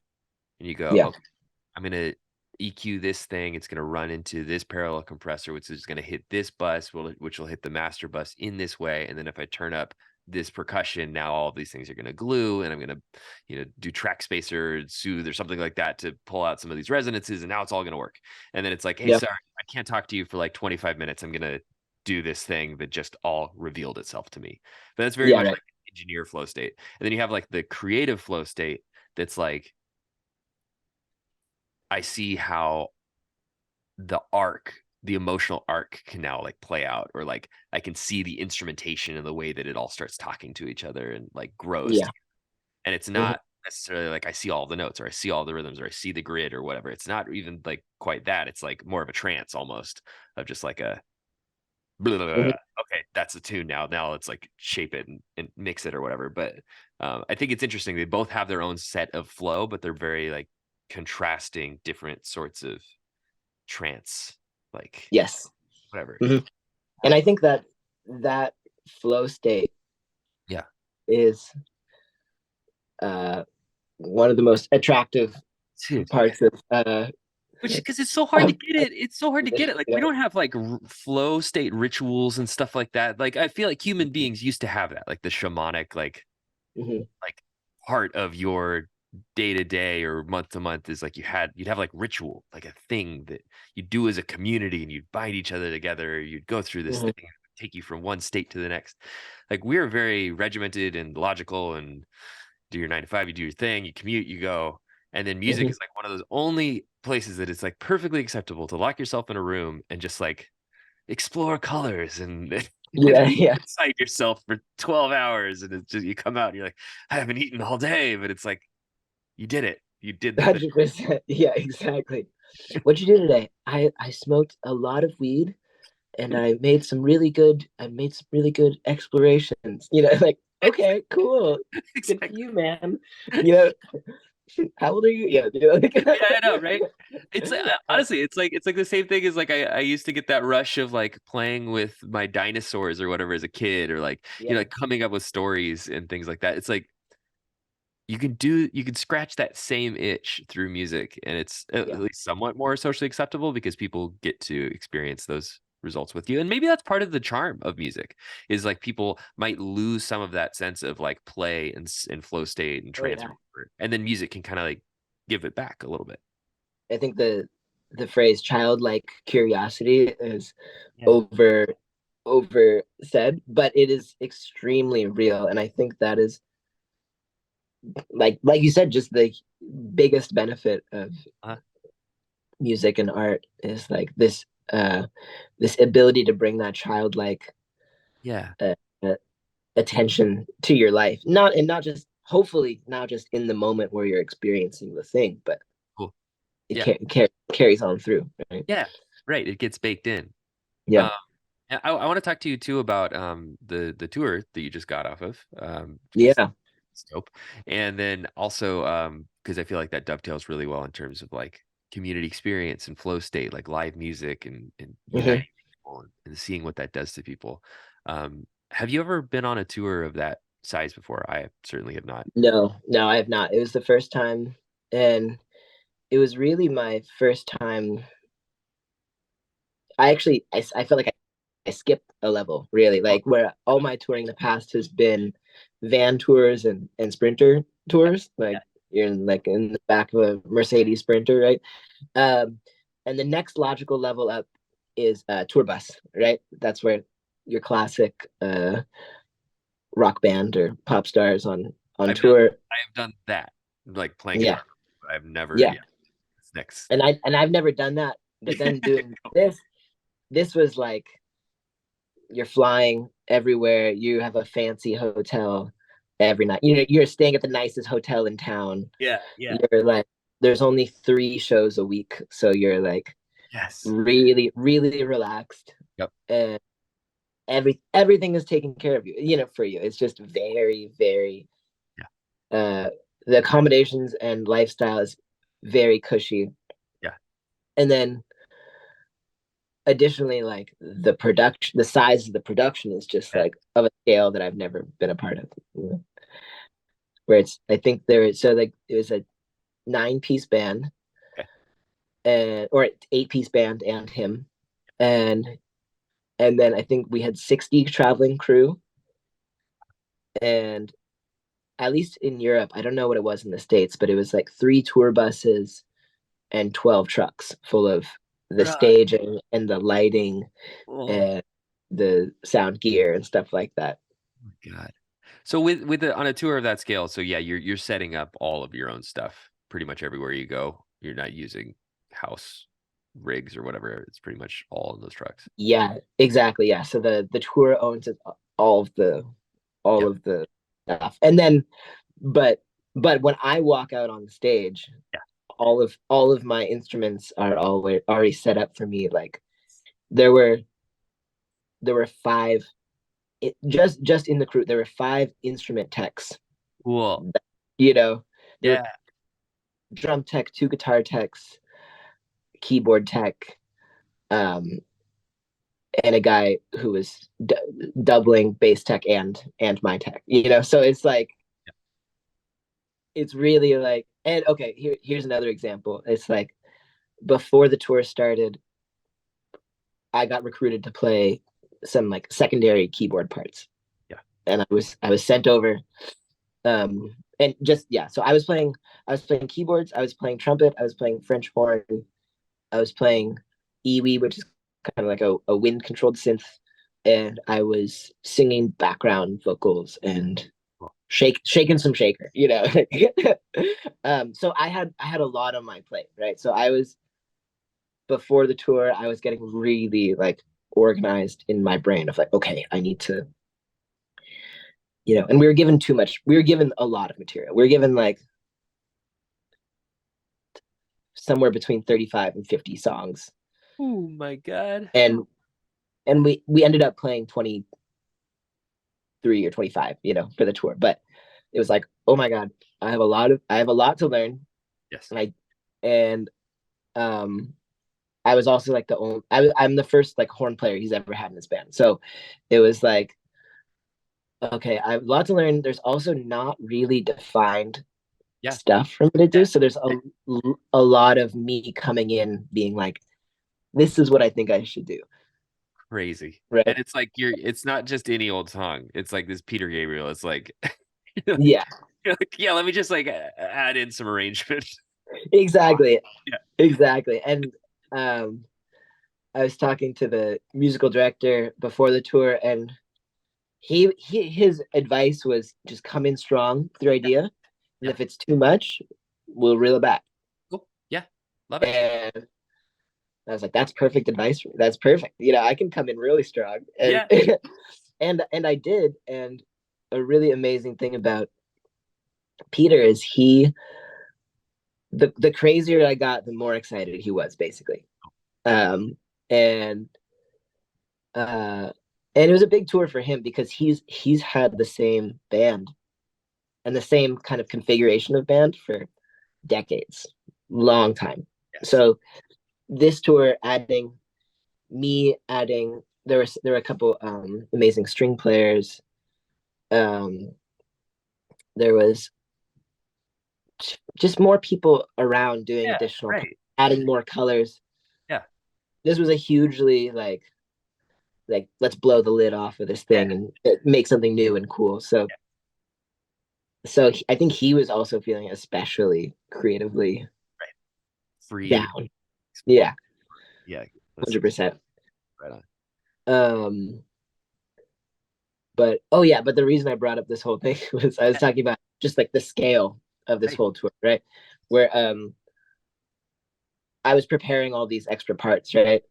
and you go, yeah, okay, I'm gonna EQ this thing. It's gonna run into this parallel compressor, which is gonna hit this bus, which will hit the master bus in this way. And then if I turn up this percussion, now all of these things are gonna glue, and I'm gonna, do track spacer, soothe, or something like that to pull out some of these resonances, and now it's all gonna work. And then it's like, hey, yeah, sorry, I can't talk to you for like 25 minutes. I'm gonna do this thing that just all revealed itself to me. But that's very yeah, much right, like engineer flow state. And then you have like the creative flow state that's like, I see how the emotional arc can now like play out, or like I can see the instrumentation and the way that it all starts talking to each other and like grows yeah, together. And it's mm-hmm. not necessarily like I see all the notes or I see all the rhythms or I see the grid or whatever. It's not even like quite that. It's like more of a trance almost of just like a blah, blah, blah, blah. Mhm. Okay, that's the tune now. Now let's like shape it and mix it or whatever. But I think it's interesting. They both have their own set of flow, but they're very like contrasting different sorts of trance, like Yes. whatever. Mhm. And I think that that flow state Yeah. is uh, one of the most attractive Dude, parts of which because it's so hard to of get it. It's so hard to get musician, it. Like you we know? don't have like flow state rituals and stuff like that. Like I feel like human beings used to have that, like the shamanic, Mhm. like part of your day to day or month to month is like you'd have like ritual, like a thing that you do as a community and you'd bind each other together. You'd go through this Mhm. thing, take you from one state to the next. Like we're very regimented and logical and do your 9 to 5, you do your thing, you commute, you go. And then music Mhm. is like one of those only places that it's like perfectly acceptable to lock yourself in a room and just like explore colors and and Yeah, yeah. excite yourself for 12 hours. And it's just you come out and you're like, I haven't eaten all day, but it's like you did it. You did the thing. 100%. Yeah, exactly. What'd you do today? I smoked a lot of weed and I made some really good explorations. You know, like, okay, cool. Good for Exactly. you, man. You know, how old are you? Yeah, you know, like, Yeah, I know, right? It's like, honestly, it's like the same thing as like I used to get that rush of like playing with my dinosaurs or whatever as a kid, or like yeah, like coming up with stories and things like that. It's like you can scratch that same itch through music, and it's at yeah, least somewhat more socially acceptable because people get to experience those results with you. And maybe that's part of the charm of music is like people might lose some of that sense of like play and flow state and oh trance, yeah. and then music can kind of like give it back a little bit. I think the phrase childlike curiosity is Yeah. over over said, but it is extremely real. And I think that is like you said, just the biggest benefit of Uh, music and art is like this ability to bring that childlike yeah. uh, uh, attention to your life, not just hopefully not just in the moment where you're experiencing the thing, but Cool. it Yeah. carries on through, right? Yeah. Right. It gets baked in. Yeah. Um, and I want to talk to you too about the tour that you just got off of because Yeah. scope, and then also because I feel like that dovetails really well in terms of like community experience and flow state, like live music and Hmm. uniting people and seeing what that does to people. Have you ever been on a tour of that size before? I certainly have not. No, no, I have not. It was the first time, and it was really my first time. I felt like I skipped a level, really, Oh, like where all my touring in the past has been van tours and sprinter tours, yeah. like you're in the back of a Mercedes Sprinter, right? Um, and the next logical level up is tour bus, right? That's where your classic rock band or pop stars on I've done tour. I have done that, like playing Yeah, guitar. But I've never, yeah. yeah, it's next. And I've never done that, but then doing this was like you're flying everywhere. You have a fancy hotel every night. You know, you're staying at the nicest hotel in town. Yeah, yeah. You're like, there's only 3 shows a week, so you're like Yes. really, really relaxed, Yep. and everything is taken care of you. You know, for you, it's just very, very. Yeah. Uh, the accommodations and lifestyle is very cushy, Yeah. and then additionally, like the size of the production is just Yeah. like of a scale that I've never been a part of. You know? Where I think like it was a 9 piece band Okay. and or 8 piece band and him, and and then I think we had 60 traveling crew, and at least in Europe, I don't know what it was in the States, but it was like 3 tour buses and 12 trucks full of the Right. staging and the lighting Oh and the sound gear and stuff like that. my God. So with on a tour of that scale, so yeah, you're setting up all of your own stuff pretty much everywhere you go. You're not using house rigs or whatever. It's pretty much all in those trucks. Yeah, exactly. Yeah. So the tour owns all of the all Yep. of the stuff. And then but but when I walk out on the stage, Yeah. all of my instruments are already set up for me. Like there were there were five just in the crew. There were five instrument techs. Cool. You know, there were Yeah. drum tech, two guitar techs, keyboard tech, um, and a guy who was doubling bass tech and my tech. So it's like it's really like, and okay, here's another example. It's like before the tour started, I got recruited to play some like secondary keyboard parts, Yeah. and I was sent over. And just yeah, so I was playing keyboards, I was playing trumpet, I was playing French horn, I was playing EWI, which is kind of like a wind controlled synth, and I was singing background vocals and Cool. shaking some shaker. So I had a lot on my plate, right? So I was before the tour, I was getting really like organized in my brain of like, okay, I need to, and we were given too much. We were given a lot of material. We were given like somewhere between 35 and 50 songs. Oh my God. And we ended up playing 23 or 25, for the tour. But it was like, oh my God, I have a lot to learn. Yes. And I was also like I'm the first like horn player he's ever had in his band. So it was like, okay, I have a lot to learn. There's also not really defined Yeah. stuff for me to Yeah. do. So there's a lot of me coming in being like, this is what I think I should do. Crazy. And Right. it's like it's not just any old song. It's like this Peter Gabriel. It's like you're like, Yeah, you're like, yeah, let me just like add in some arrangement. exactly. Yeah. Exactly. And um, I was talking to the musical director before the tour, and his advice was just come in strong with your idea. And Yeah. if it's too much, we'll reel it back. Cool. Yeah. Love it. And I was like, that's perfect advice. That's perfect. I can come in really strong. And Yeah. and I did. And a really amazing thing about Peter is the crazier I got, the more excited he was, basically. Um and uh and it was a big tour for him because he's had the same band and the same kind of configuration of band for decades, long time. Yes. So this tour, adding there were a couple amazing string players. Um, there was just more people around doing Yeah. additional, Right. adding more colors. Yeah. This was a hugely like let's blow the lid off of this Yeah. thing and make something new and cool. So Yeah. I think he was also feeling especially creatively Right. Free to down. explore. Yeah, Yeah. That's 100%. right on. Um, but oh yeah, but the reason I brought up this whole thing was I was Yeah. talking about just like the scale of this Right. whole tour, right? Where I was preparing all these extra parts, right?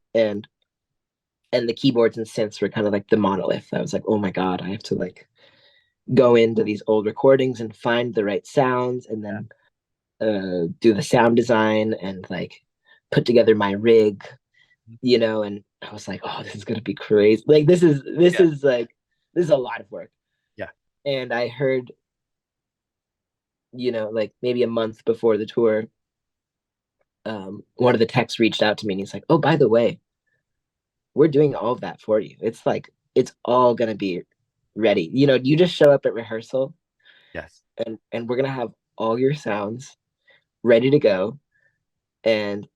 And the keyboards and synths were kind of like the monolith. I was like, oh my God, I have to like go into these old recordings and find the right sounds and then do the sound design and like put together my rig, and I was like, oh, this is gonna be crazy. Like this Yeah. is like this is a lot of work. Yeah. And I heard, like maybe a month before the tour, one of the techs reached out to me and he's like, oh, by the way, we're doing all of that for you. It's like it's all gonna be ready. You just show up at rehearsal Yes. and we're gonna have all your sounds ready to go, and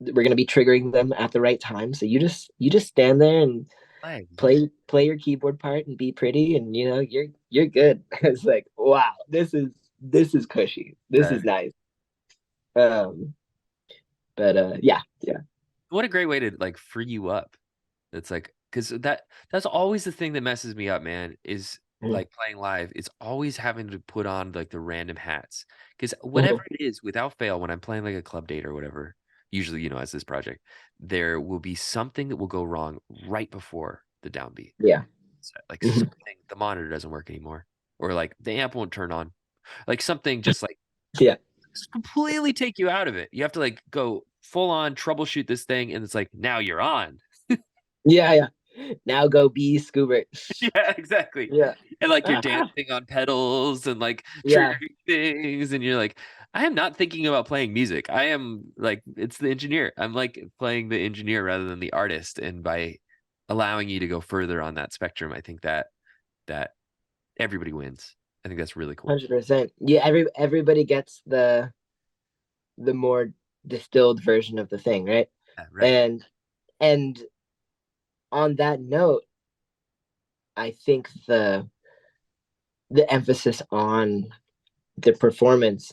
we're gonna be triggering them at the right time. So you just stand there and Nice. play your keyboard part and be pretty, and you're good. It's like, wow, this is cushy. This Uh, is nice. Um, but yeah, yeah. what a great way to like free you up. It's like because that's always the thing that messes me up, man, is Mhm. like playing live. It's always having to put on like the random hats. Because whatever Mhm. it is, without fail, when I'm playing like a club date or whatever, usually, as this project, there will be something that will go wrong right before the downbeat. Yeah. So, like Mhm. something, the monitor doesn't work anymore, or like the amp won't turn on, like something just like Yeah. completely take you out of it. You have to like go full on troubleshoot this thing, and it's like now you're on. Yeah, yeah. Now go be Scoobert. Yeah, exactly. Yeah. And like you're Ah, dancing on pedals and like yeah, triggering things, and you're like, I am not thinking about playing music. I am like, it's the engineer. I'm like playing the engineer rather than the artist. And by allowing you to go further on that spectrum, I think that everybody wins. I think that's really cool. 100%. Yeah, everybody gets the more distilled version of the thing, right? Yeah, right. And and on that note, I think the emphasis on the performance,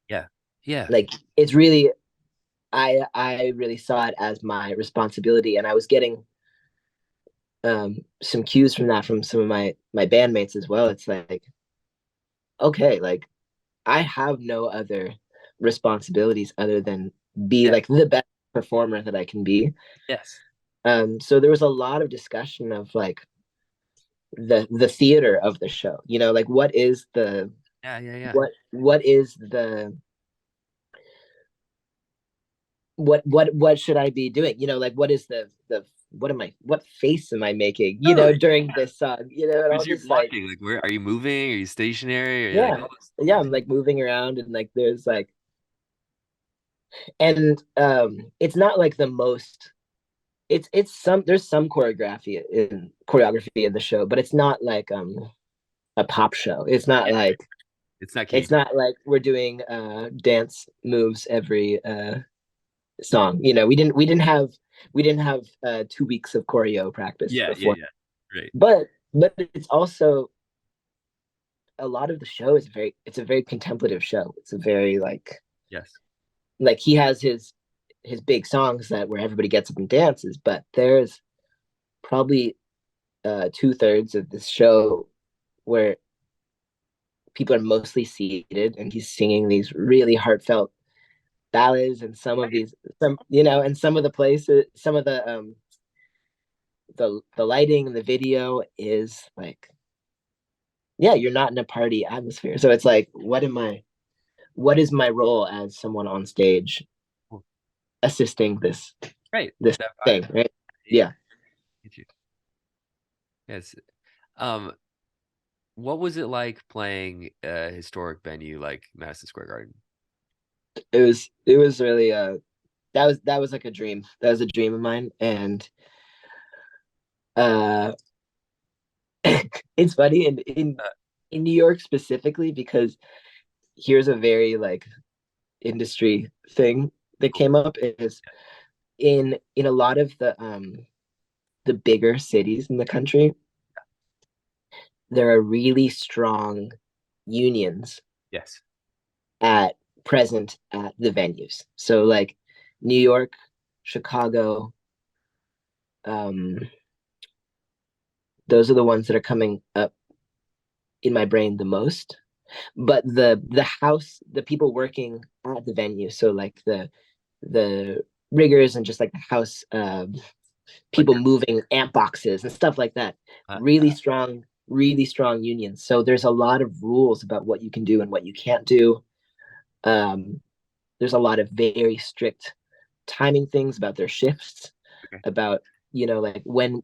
Yeah. Yeah. like it's really, I really saw it as my responsibility, and I was getting some cues from that from some of my bandmates as well. It's like, okay, like I have no other responsibilities other than be Yeah. like the best performer that I can be. Yes. So there was a lot of discussion of like the theater of the show. You know, like Yeah. Yeah. Yeah. what is the what should I be doing? You know, like what is the what face am I making? You know, Totally. during this song. You know, and Who's all your this like blocking? Like, where are you moving? Are you stationary? Are you like yeah, all yeah. those? I'm like moving around and like there's like and it's not like the most it's some there's some choreography in the show, but it's not like a pop show. Yeah. It's not It's cagey. not like we're doing dance moves every song. You know, we didn't have 2 weeks of choreo practice Yeah. Yeah. before. Yeah. Right. But it's also a lot of the show is it's a very contemplative show. It's a very Yes. like he has his big songs that where everybody gets up and dances, but there's probably 2/3 of this show where people are mostly seated and he's singing these really heartfelt ballads and some of these some you know and some of the places some of the lighting and the video is like yeah, you're not in a party atmosphere, so it's like what is my role as someone on stage Cool. assisting Right. this That vibe. thing, right? Yeah. Yeah, Get you. Yes. Um, what was it like playing a historic venue like Madison Square Garden? it was really that was like a dream. That was a dream of mine. And uh it's funny Uh, in New York specifically because here's a very like industry thing that cool. came up is in a lot of the bigger cities in the country, there are really strong unions Yes. at present at the venues. So like New York, Chicago, um, those are the ones that are coming up in my brain the most. But the people working at the venue, so like the riggers and just like the house Like people moving amp boxes and stuff like that, uh, really strong unions. So there's a lot of rules about what you can do and what you can't do. um, there's a lot of very strict timing things about their shifts, okay. about like when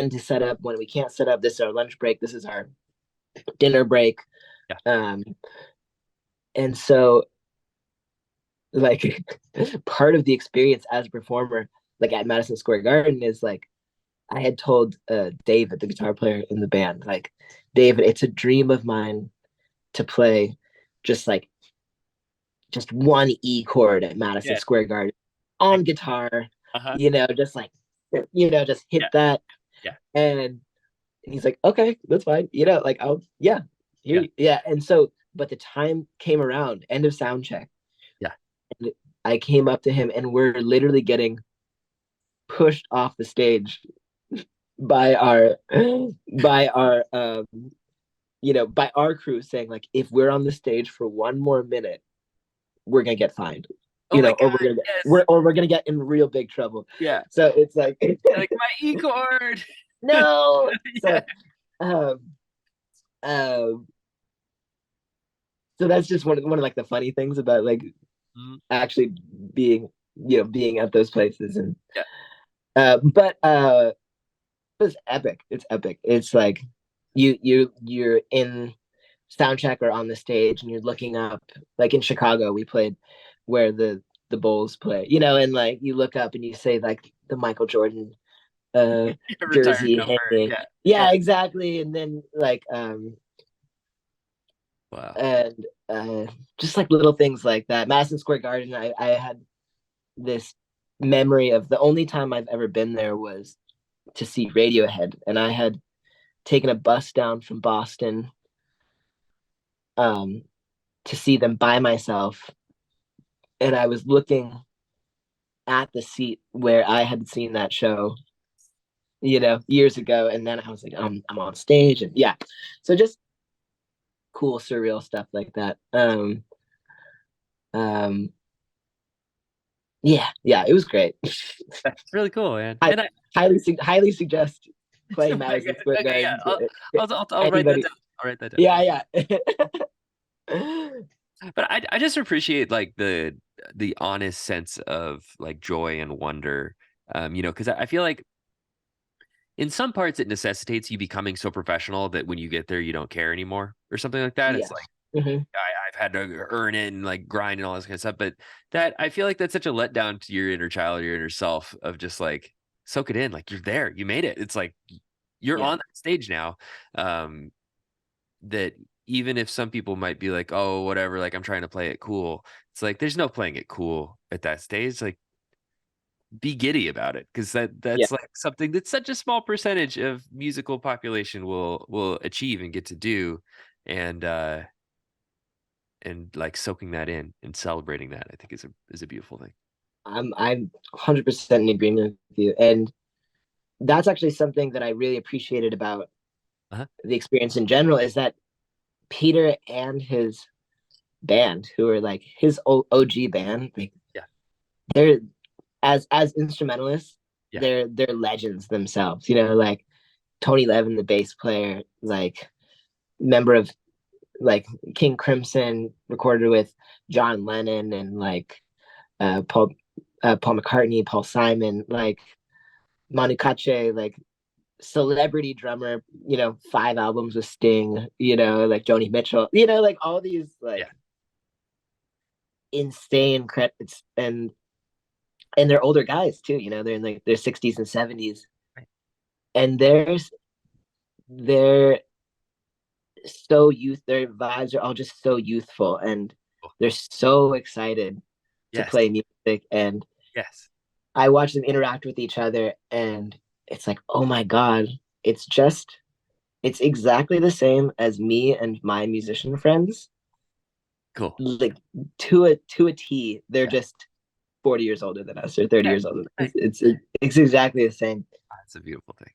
to set up, when we can't set up, this is our lunch break, this is our dinner break. Yeah. um, and so like part of the experience as a performer like at Madison Square Garden is like I had told David, the guitar player in the band, like, David, it's a dream of mine to play just like just one E chord at Madison Yeah. Square Garden on guitar, Uh-huh. just like just hit Yeah. that. Yeah. And he's like, okay, that's fine. Like I'll yeah, here Yeah. yeah. And so, but the time came around, end of sound check, Yeah. and I came up to him, and we're literally getting pushed off the stage by our by our by our crew saying like if we're on the stage for one more minute we're gonna get fined, Oh my or God. Yes. we're gonna get in real big trouble. Yeah. So it's like Like my E chord. no. Yeah. So um um So that's just one of like the funny things about like Mhm. actually being being at those places. And Yeah. but it's epic. It's epic. It's like you're in soundcheck or on the stage and you're looking up, like in Chicago we played where the Bulls play, and like you look up and you say like the Michael Jordan uh Retired jersey number. hanging. Yeah. Yeah. Yeah, exactly. And then like Wow. and just like little things like that. Madison Square Garden, I had this memory of the only time I've ever been there was to see Radiohead, and I had taken a bus down from Boston um, to see them by myself, and I was looking at the seat where I had seen that show, years ago, and then I was like, I'm on stage, and yeah, so just cool, surreal stuff like that. Um, yeah, it was great. That's really cool, man. I And I highly suggest playing okay, Madison Square yeah, Garden to I'll write that anybody. down. I'll write that down. Yeah, yeah. But I just appreciate like the honest sense of like joy and wonder. Because I feel like in some parts it necessitates you becoming so professional that when you get there you don't care anymore or something like that. Yeah. It's like Hmm. I've had to earn it and like grind and all this kind of stuff. But that I feel like that's such a letdown to your inner child, your inner self of just like soak it in. Like you're there, you made it. It's like you're Yeah. on that stage now. Um, that even if some people might be like, oh, whatever, like I'm trying to play it cool. It's like there's no playing it cool at that stage. Like be giddy about it because Yeah. that's like something that such a small percentage of musical population will achieve and get to do. And like soaking that in and celebrating that, I think is a beautiful thing. I'm 100% in agreement with you. And that's actually something that I really appreciated about Uh-huh. the experience in general is that Peter and his band, who are like his OG band, like Yeah. they're as instrumentalists, Yeah. they're legends themselves. Like Tony Levin, the bass player, like member of like King Crimson, recorded with John Lennon and like Paul Paul McCartney, Paul Simon, like Manu Katché, like celebrity drummer, 5 albums with Sting, like Joni Mitchell, like all these Yeah. like insane credits, and they're older guys too, they're in like their 60s and 70s, Right. and they're their vibes are all just so youthful, and Cool. they're so excited to Yes. play music. And Yes. I watch them interact with each other, and it's like, oh my god, it's exactly the same as me and my musician friends. Cool. Like to a T, they're Yeah. just 40 years older than us or 30 Yeah. years older than us. Right. It's exactly the same. That's a beautiful thing.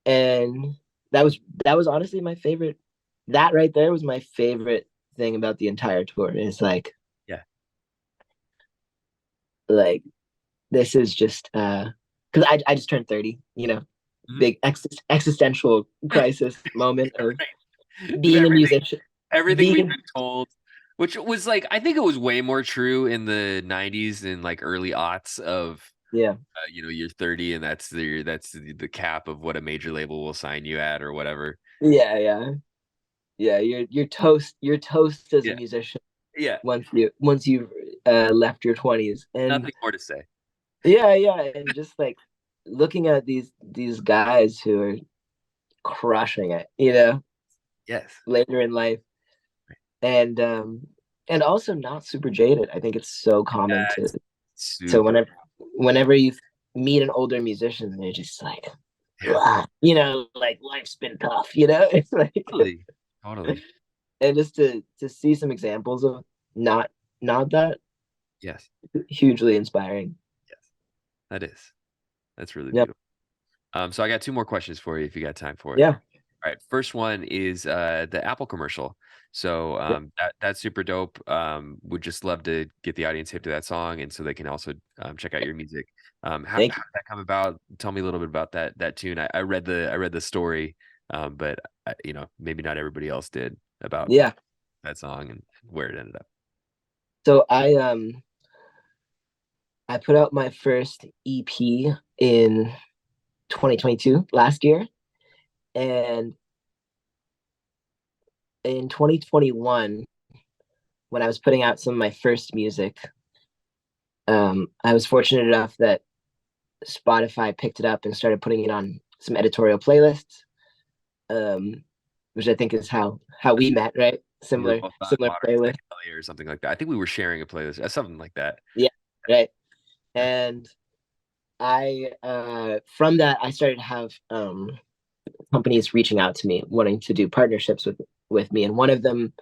And that was honestly my favorite. That right there was my favorite thing about the entire tour. Is Yeah. like this is just because I just turned 30, Mhm. big existential crisis moment of Of being a musician. everything we've Being been told, which was like I think it was way more true in the 90s and like early aughts of Yeah, you're 30 and that's the cap of what a major label will sign you at or whatever. yeah. You're toast as a Yeah. musician Yeah. once you've left your 20s. And Nothing more to say. yeah, and just like looking at these guys who are crushing it, Yes. later in life, and also not super jaded. I think it's so common to That's to super. whenever you meet an older musician, they're just like, Yeah. like life's been tough, it's like, Totally. Totally. and just to see some examples of not that, Yes. hugely inspiring. Yes. That is. That's really Yep. beautiful. So I got two more questions for you if you got time for it. Yeah. All right. First one is the Apple commercial. So Yeah. that's super dope. Would just love to get the audience hip to that song, and so they can also check out your music. Thank How you. did that come about? Tell me a little bit about that tune. I read the story, but maybe not everybody else did about. Yeah. that song and where it ended up. So I put out my first EP in 2022 last year, and in 2021 when I was putting out some of my first music, I was fortunate enough that Spotify picked it up and started putting it on some editorial playlists, um, which I think is how we met, right? We were Similar both on similar modern playlist. psychedelia or something like that. I think we were sharing a playlist, something like that. Yeah, right. And I from that I started to have companies reaching out to me wanting to do partnerships with me, and one of them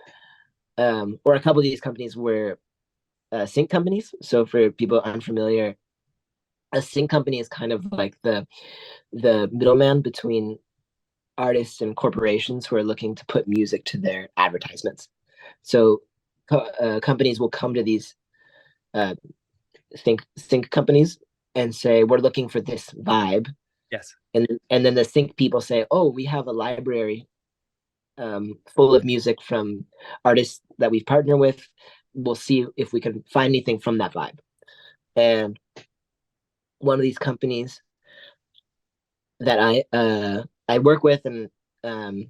or a couple of these companies were sync companies. So for people unfamiliar, a sync company is kind of like the middleman between artists and corporations who are looking to put music to their advertisements. So companies will come to these uh, sync companies and say, "We're looking for this vibe," Yes. and then the sync people say, "Oh, we have a library full of music from artists that we've partnered with. We'll see if we can find anything from that vibe." And one of these companies that I work with, and um,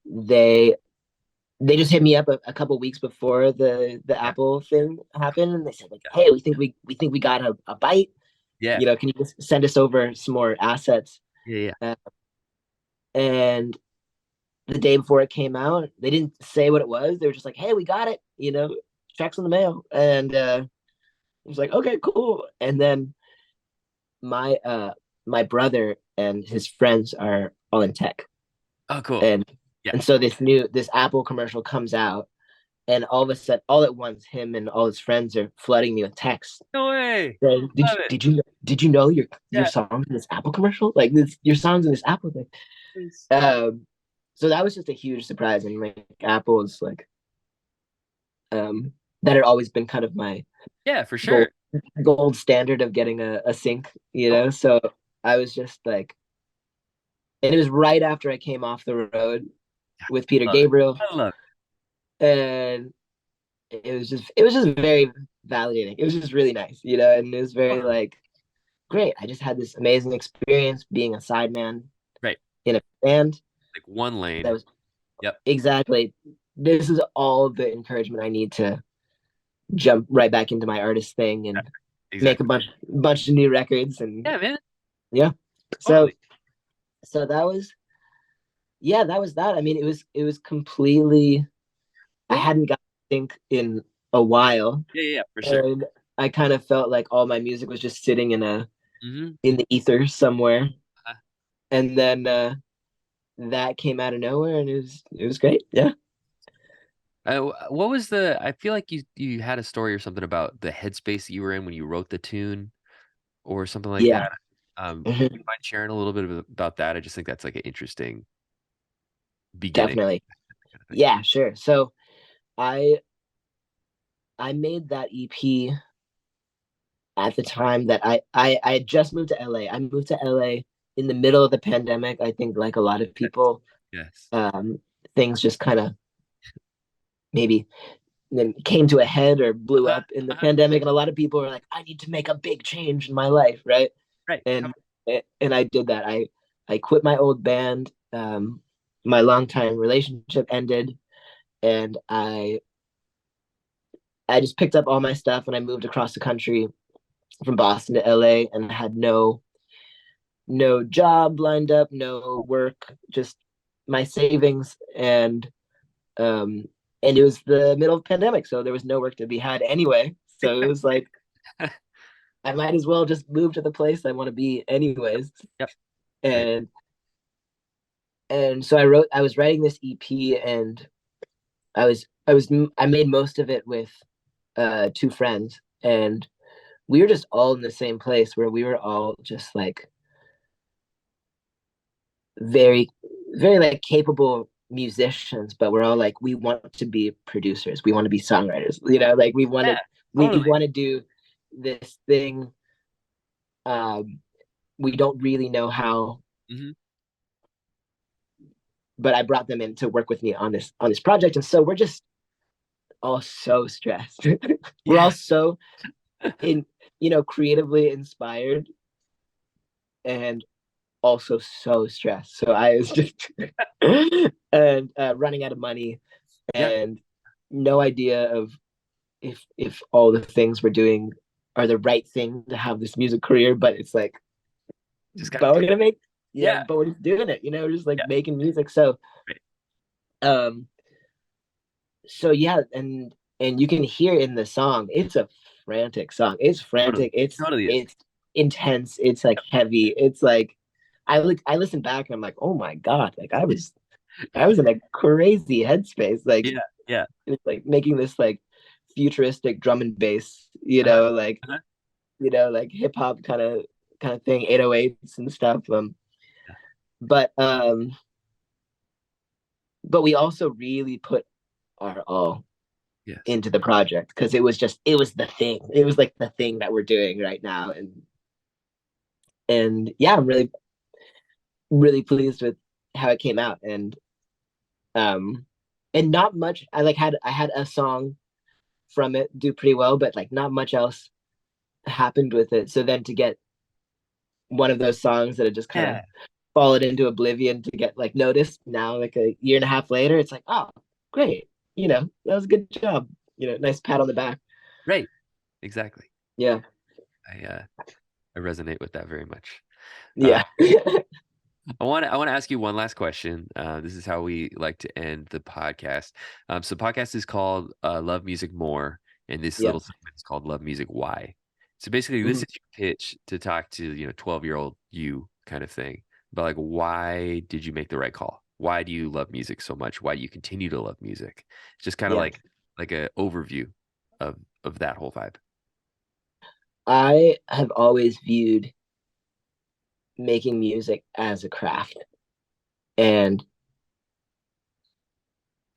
they they just hit me up a couple weeks before the Yeah. Apple thing happened, and they said like, Yeah. "Hey, we think we got a bite. Yeah. You know, can you just send us over some more assets?" Yeah. Yeah. Uh, and the day before it came out, they didn't say what it was. They were just like, "Hey, we got it. You know, checks in the mail." And I was like, "Okay, cool." And then my my brother and his friends are all in tech, Oh, cool. and Yeah. and so this Apple commercial comes out, and all of a sudden, all at once, him and all his friends are flooding me with texts No way. saying, Love it. did you know your Yeah. songs in this Apple commercial? Like this, your songs in this Apple thing." Nice. So that was just a huge surprise, and like Apple is like that had always been kind of my Yeah, for gold sure. gold standard of getting a sync, you Oh, know. So I was just like, and it was right after I came off the road with Peter love it. Gabriel, I love and it was just very validating. It was just really nice, you know, and it was it. very like great. I just had this amazing experience being a sideman Right. in a band Like one that lane. was Yep. exactly this is all the encouragement I need to jump right back into my artist thing and make a Exactly. bunch of new records and Yeah, man. yeah. So Totally. so that was yeah, that was that. I mean, it was completely I Well, hadn't got to think in a while, yeah, yeah, yeah, for sure. and I kind of felt like all my music was just sitting Mm-hmm. in the ether somewhere, Uh, and then that came out of nowhere, and it was great. Yeah, what was the? I feel like you had a story or something about the headspace that you were in when you wrote the tune or something like yeah, that. Would you mhm, mind sharing a little bit about that? I just think that's like an interesting beginning. definitely. Kind of thing. Yeah, sure. So I I made that EP at the time that I had just moved to LA. I moved to LA in the middle of the pandemic. I think like a lot of Yes. people, Yes. things just kind of maybe came to a head or blew Uh-huh. up in the Uh-huh. pandemic, and a lot of people were like, "I need to make a big change in my life," right? Right. And and I did that. I quit my old band. My longtime relationship ended, and I just picked up all my stuff and I moved across the country from Boston to LA, and I had no job lined up, no work, just my savings, um and it was the middle of the pandemic, so there was no work to be had anyway. So it was like I might as well just move to the place I want to be anyways. Yep. Right. And so I was writing this EP, and I made most of it with two friends, and we were just all in the same place where we were all just like very very like capable musicians, but we're all like we want to be producers, we want to be songwriters, you know, like Yeah. we Totally. want to do this thing. um we don't really know how, Mm-hmm. but I brought them in to work with me on this project, and so we're just all so stressed. We're all Yeah. so in, creatively inspired and also so stressed. So I was just and running out of money Yeah. and no idea of if all the things we're doing are the right thing to have this music career. But it's like, Just gotta but we're do it. gonna make, Yeah. but we're just doing it. We're just like Yeah. making music. So Right. um, so yeah, and you can hear in the song, it's a frantic song. It's Totally. frantic. It's Totally is. it's intense. It's like heavy. It's like I listen back and I'm like, oh my God, like I was in a crazy headspace. Like Yeah. Yeah. it's like making this like futuristic drum and bass, Uh-huh. Uh-huh. like hip hop kind of thing, 808s and stuff. Yeah. But um, but we also really put our all Yes. into the project because it was the thing. It was like the thing that we're doing right now, and yeah, I'm really really pleased with how it came out, um and not much. I had a song from it do pretty well, but like not much else happened with it. So then to get one of those songs that had just kind of Yeah. fallen into oblivion to get like noticed now, like a year and a half later, it's like, oh, great, that was a good job, nice pat on the back. Right. Exactly. Yeah, I resonate with that very much. Uh, yeah, I want to ask you one last question. This is how we like to end the podcast. So podcast is called Love Music More, and this yeah. little segment is called Love Music Why. So basically, this Mhm. is your pitch to talk to 12-year-old you kind of thing. But like, why did you make the right call? Why do you love music so much? Why do you continue to love music? It's just kind of Yeah, like a overview of that whole vibe. I have always viewed making music as a craft, and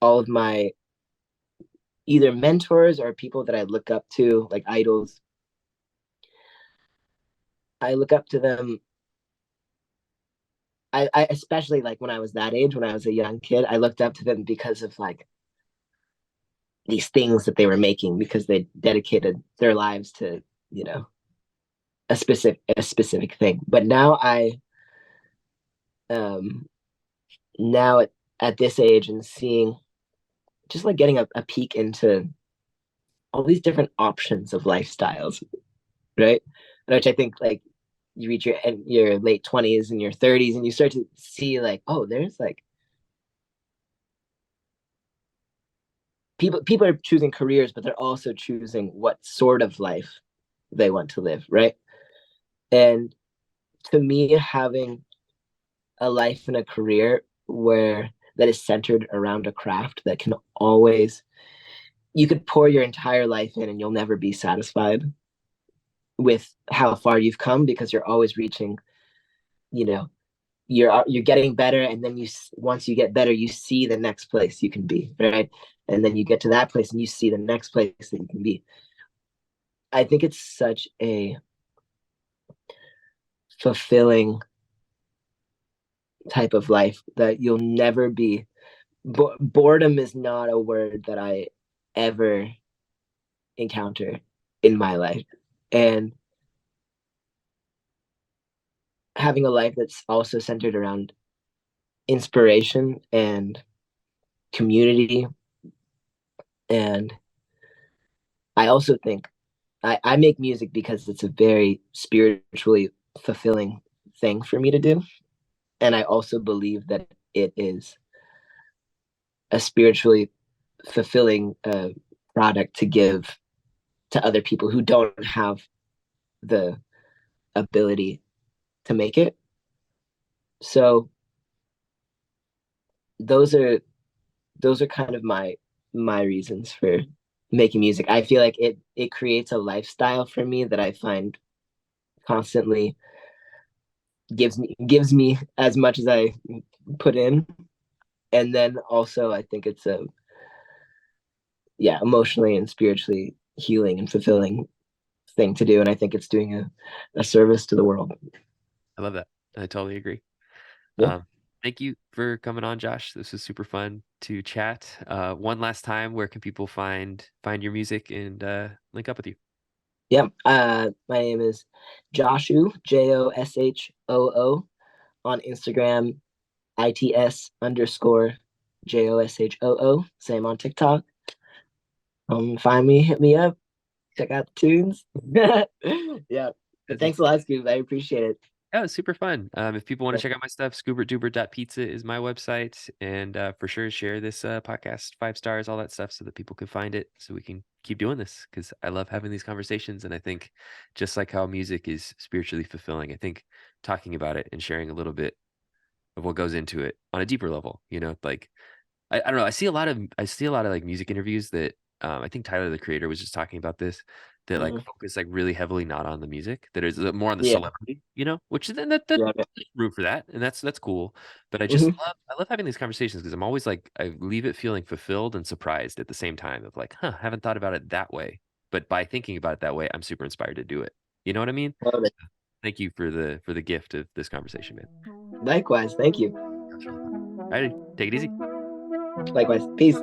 all of my either mentors or people that I look up to, like idols, I look up to them. I especially like when I was that age, when I was a young kid, I looked up to them because of like these things that they were making, because they dedicated their lives to, you know a specific thing. But um now at this age and seeing, just like getting a peek into all these different options of lifestyles, right? Which I think, like, you reach your late 20s and your 30s and you start to see like, oh, there's like people are choosing careers, but they're also choosing what sort of life they want to live, right? And to me, having a life and a career where that is centered around a craft that can always, you could pour your entire life in and you'll never be satisfied with how far you've come, because you're always reaching, you know you're getting better, and then once you get better, you see the next place you can be, right? And then you get to that place and you see the next place that you can be. I think it's such a fulfilling type of life that you'll never be. Boredom is not a word that I ever encounter in my life. And having a life that's also centered around inspiration and community. And I also think I make music because it's a very spiritually fulfilling thing for me to do. And I also believe that it is a spiritually fulfilling product to give to other people who don't have the ability to make it. So those are those are kind of my reasons for making music. I feel like it creates a lifestyle for me that I find constantly gives me as much as I put in. And then also I think it's a, yeah, emotionally and spiritually healing and fulfilling thing to do. And I think it's doing a service to the world. I love that. I totally agree. Yeah. Thank you for coming on, Josh. This was super fun to chat. One last time, where can people find your music and link up with you? Yep. My name is Joshoo, Joshoo, on Instagram, ITS_JOSHOO. Same on TikTok. Find me, hit me up, check out the tunes. Yeah. But That's thanks a lot, Scoob. I appreciate it. Yeah, it was super fun. If people want to Yeah. check out my stuff, scoobertdoobert.pizza is my website. And for sure, share this podcast, 5 stars, all that stuff, so that people can find it, so we can keep doing this, because I love having these conversations. And I think just like how music is spiritually fulfilling, I think talking about it and sharing a little bit of what goes into it on a deeper level, like I don't know. I see a lot of like music interviews that I think Tyler the Creator was just talking about this, that like Mhm. focus like really heavily not on the music, that is more on the Yeah. celebrity, which then that Yeah. root for that, and that's cool. But Hmm. I love having these conversations, because I'm always like, I leave it feeling fulfilled and surprised at the same time, of like, huh, I haven't thought about it that way. But by thinking about it that way, I'm super inspired to do it. You know what I mean? Love it. Thank you for the gift of this conversation, man. Likewise. Thank you. That was really fun. All right, take it easy. Likewise. Peace.